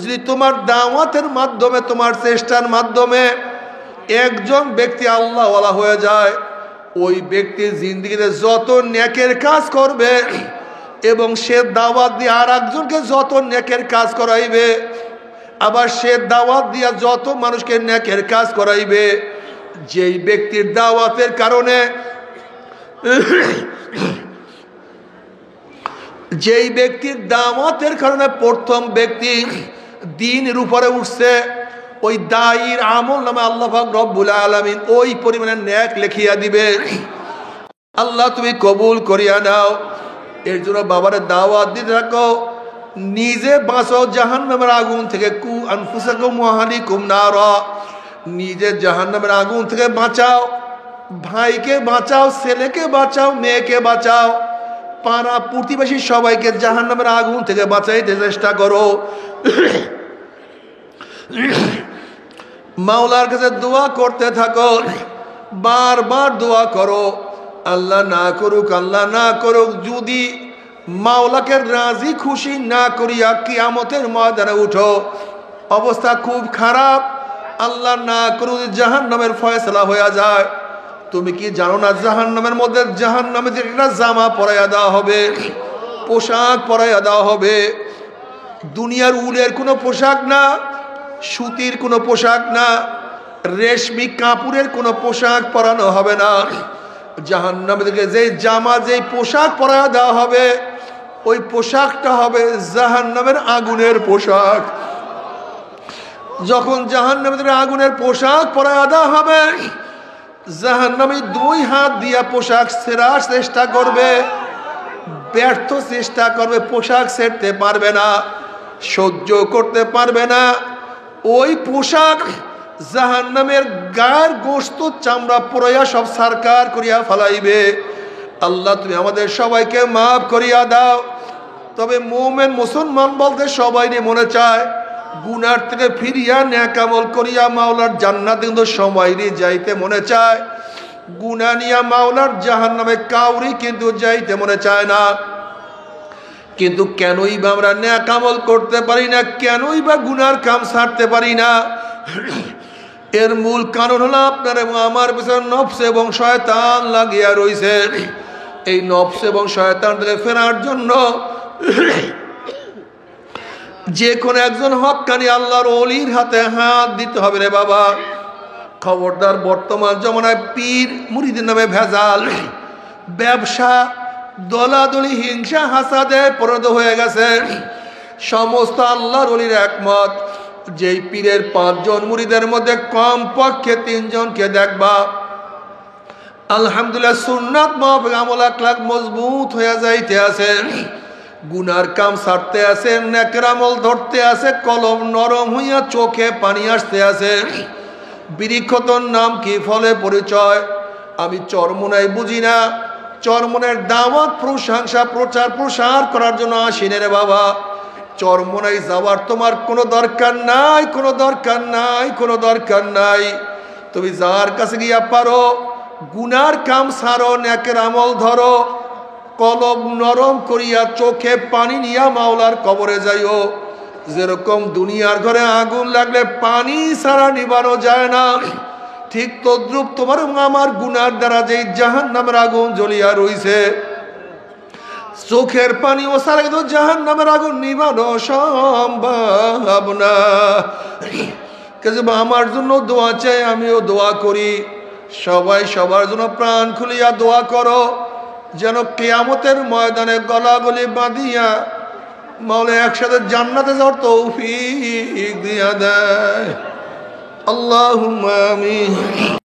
যদি তোমার দাওয়াতের মাধ্যমে, তোমার চেষ্টার মাধ্যমে একজন ব্যক্তি আল্লাহওয়ালা হয়ে যায়, ওই ব্যক্তির জিন্দেগিতে যত নেকের কাজ করবে এবং সে দাওয়াত দিয়ে আর একজনকে যত নেকের কাজ করাইবে, আবার সে দাওয়াত দিয়া যত মানুষকে নেকের কাজ করাইবে, যেই ব্যক্তির দাওয়াতের কারণে, যেই ব্যক্তির দাওয়াতের কারণে প্রথম ব্যক্তি দ্বীনের উপরে উঠছে, ওই দায়ীর আমল নামে আল্লাহ পাক রব্বুল আলামিন ওই পরিমাণে নেক লিখিয়া দিবে। আল্লাহ তুমি কবুল করিয়া নাও। এর জন্য বাবারে দাওয়াত দিতে থাকো, নিজে বাঁচো জাহান্নামের আগুন থেকে। কু আনফুসাকুম ওয়া আহলিকুম নারা, নিজে জাহান্নামের আগুন থেকে বাঁচাও, ভাইকে বাঁচাও, ছেলেকে বাঁচাও, মেয়েকে বাঁচাও, পাড়া প্রতিবেশী সবাইকে জাহান্নামের আগুন থেকে বাঁচাইতে চেষ্টা করো। মাওলার কাছে দোয়া করতে থাকো, বারবার দোয়া করো। আল্লাহ না করুক, আল্লাহ না করুক, যদি মাওলাকে রাজি খুশি না করিয়া কিয়ামতের ময়দানে উঠো, অবস্থা খুব খারাপ। আল্লাহ না করুক জাহান্নামের ফয়সালা হয়ে যায়, তুমি কি জানো না জাহান্নামের মধ্যে, জাহান্নামের একটা জামা পরাইয়া দেওয়া হবে, পোশাক পরাইয়া দেওয়া হবে। দুনিয়ার উলের কোনো পোশাক না, সুতির কোনো পোশাক না, রেশমি কাপড়ের কোনো পোশাক পরানো হবে না। জাহান্নামের দিকে যে জামা, যে পোশাক পরাইয়া দেওয়া হবে, ওই পোশাকটা হবে জাহান্নামের আগুনের পোশাক। যখন জাহান্নামের আগুনের পোশাক পরাইয়া দেওয়া হবে, জাহান্নামী দুই হাত দিয়া পোশাক ছেঁড়ার চেষ্টা করবে, ব্যর্থ চেষ্টা করবে, পোশাক ছেড়তে পারবে না, সহ্য করতে পারবে না। ওই পোশাক জাহান্নামের গায়ের গোশত চামড়া পুরাইয়া সব সারকার করিয়া ফেলাইবে। আল্লাহ তুমি আমাদের সবাইকে মাফ করিয়া দাও। তবে মুমিন মুসলমান বলতে সবাই মনে চায় গুনার থেকে ফিরিয়া নেক আমল করিয়া মাওলার জান্নাতে কিন্তু সবাইরই যাইতে মনে চায়। গুনাহ নিয়া মাওলার জাহান্নামে কাউরি কিন্তু যাইতে মনে চায় না। কিন্তু কেনই বা আমরা নেক আমল করতে পারি না, কেনই বা গুনার কাম ছাড়তে পারি না? এর মূল কারণ হলো আপনার এবং আমার পিছনে নফস এবং শয়তান লাগিয়া রইছে। এই নফস এবং শয়তান থেকে ফেরার জন্য যে কোনো একজন হক্কানি আল্লাহর ওলির হাতে হাত দিতে হবে রে বাবা। খবরদার, বর্তমান জমানায় পীর মুরিদের নামে ভেজাল, ব্যবসা, দলাদলি, হিংসা, হাসাদে পরিণত হয়ে গেছে। সমস্ত আল্লাহর ওলির একমত, যেই পীরের 5 জন মুরিদের মধ্যে কমপক্ষে 3 জনকে দেখবা আলহামদুলিল্লাহ সুন্নাত মাফিক আমল আখলাক মজবুত হয়ে যাইতে আছে, গুনার কাম ছাড়তে আছে, নেকের আমল ধরতে আছে, কলম নরম হইয়া চোখে পানি আসতে আছে। বৃক্ষতর নাম কি, ফলে পরিচয়। আমি চরমোনাই বুঝি না, চরমনের দাওয়াত প্রশংসা প্রচার প্রসার করার জন্য আসিনে রে বাবা। চরমোনাই যাওয়ার তোমার কোনো দরকার নাই, কোনো দরকার নাই, কোনো দরকার নাই। তুমি যার কাছে গিয়া পারো গুনার কাম ছাড়ো, নেকের আমল ধরো, কলম নরম করিয়া চোখে পানি নিয়া মাওলার কবরে যাইও। যেরকম দুনিয়ার ঘরে আগুন লাগলে পানি ছাড়া নিবানো যায় না, ঠিক তদ্রুপ তোমার আমার গুনার দ্বারা যেই জাহান্নামের আগুন জ্বলিয়া রইছে, চোখের পানি ও সারা কিন্তু জাহান্নামের আগুন নিবানো সম্ভব না। আমার জন্য দোয়া চাই, আমিও দোয়া করি। সবাই সবার জন্য প্রাণ খুলিয়া দোয়া করো যেন কিয়ামতের ময়দানে গলাগলি বাঁধিয়া মাওলা একসাথে জান্নাতে যাওয়ার তৌফিক দিয়া দেয়। আল্লাহুম্মা আমিন।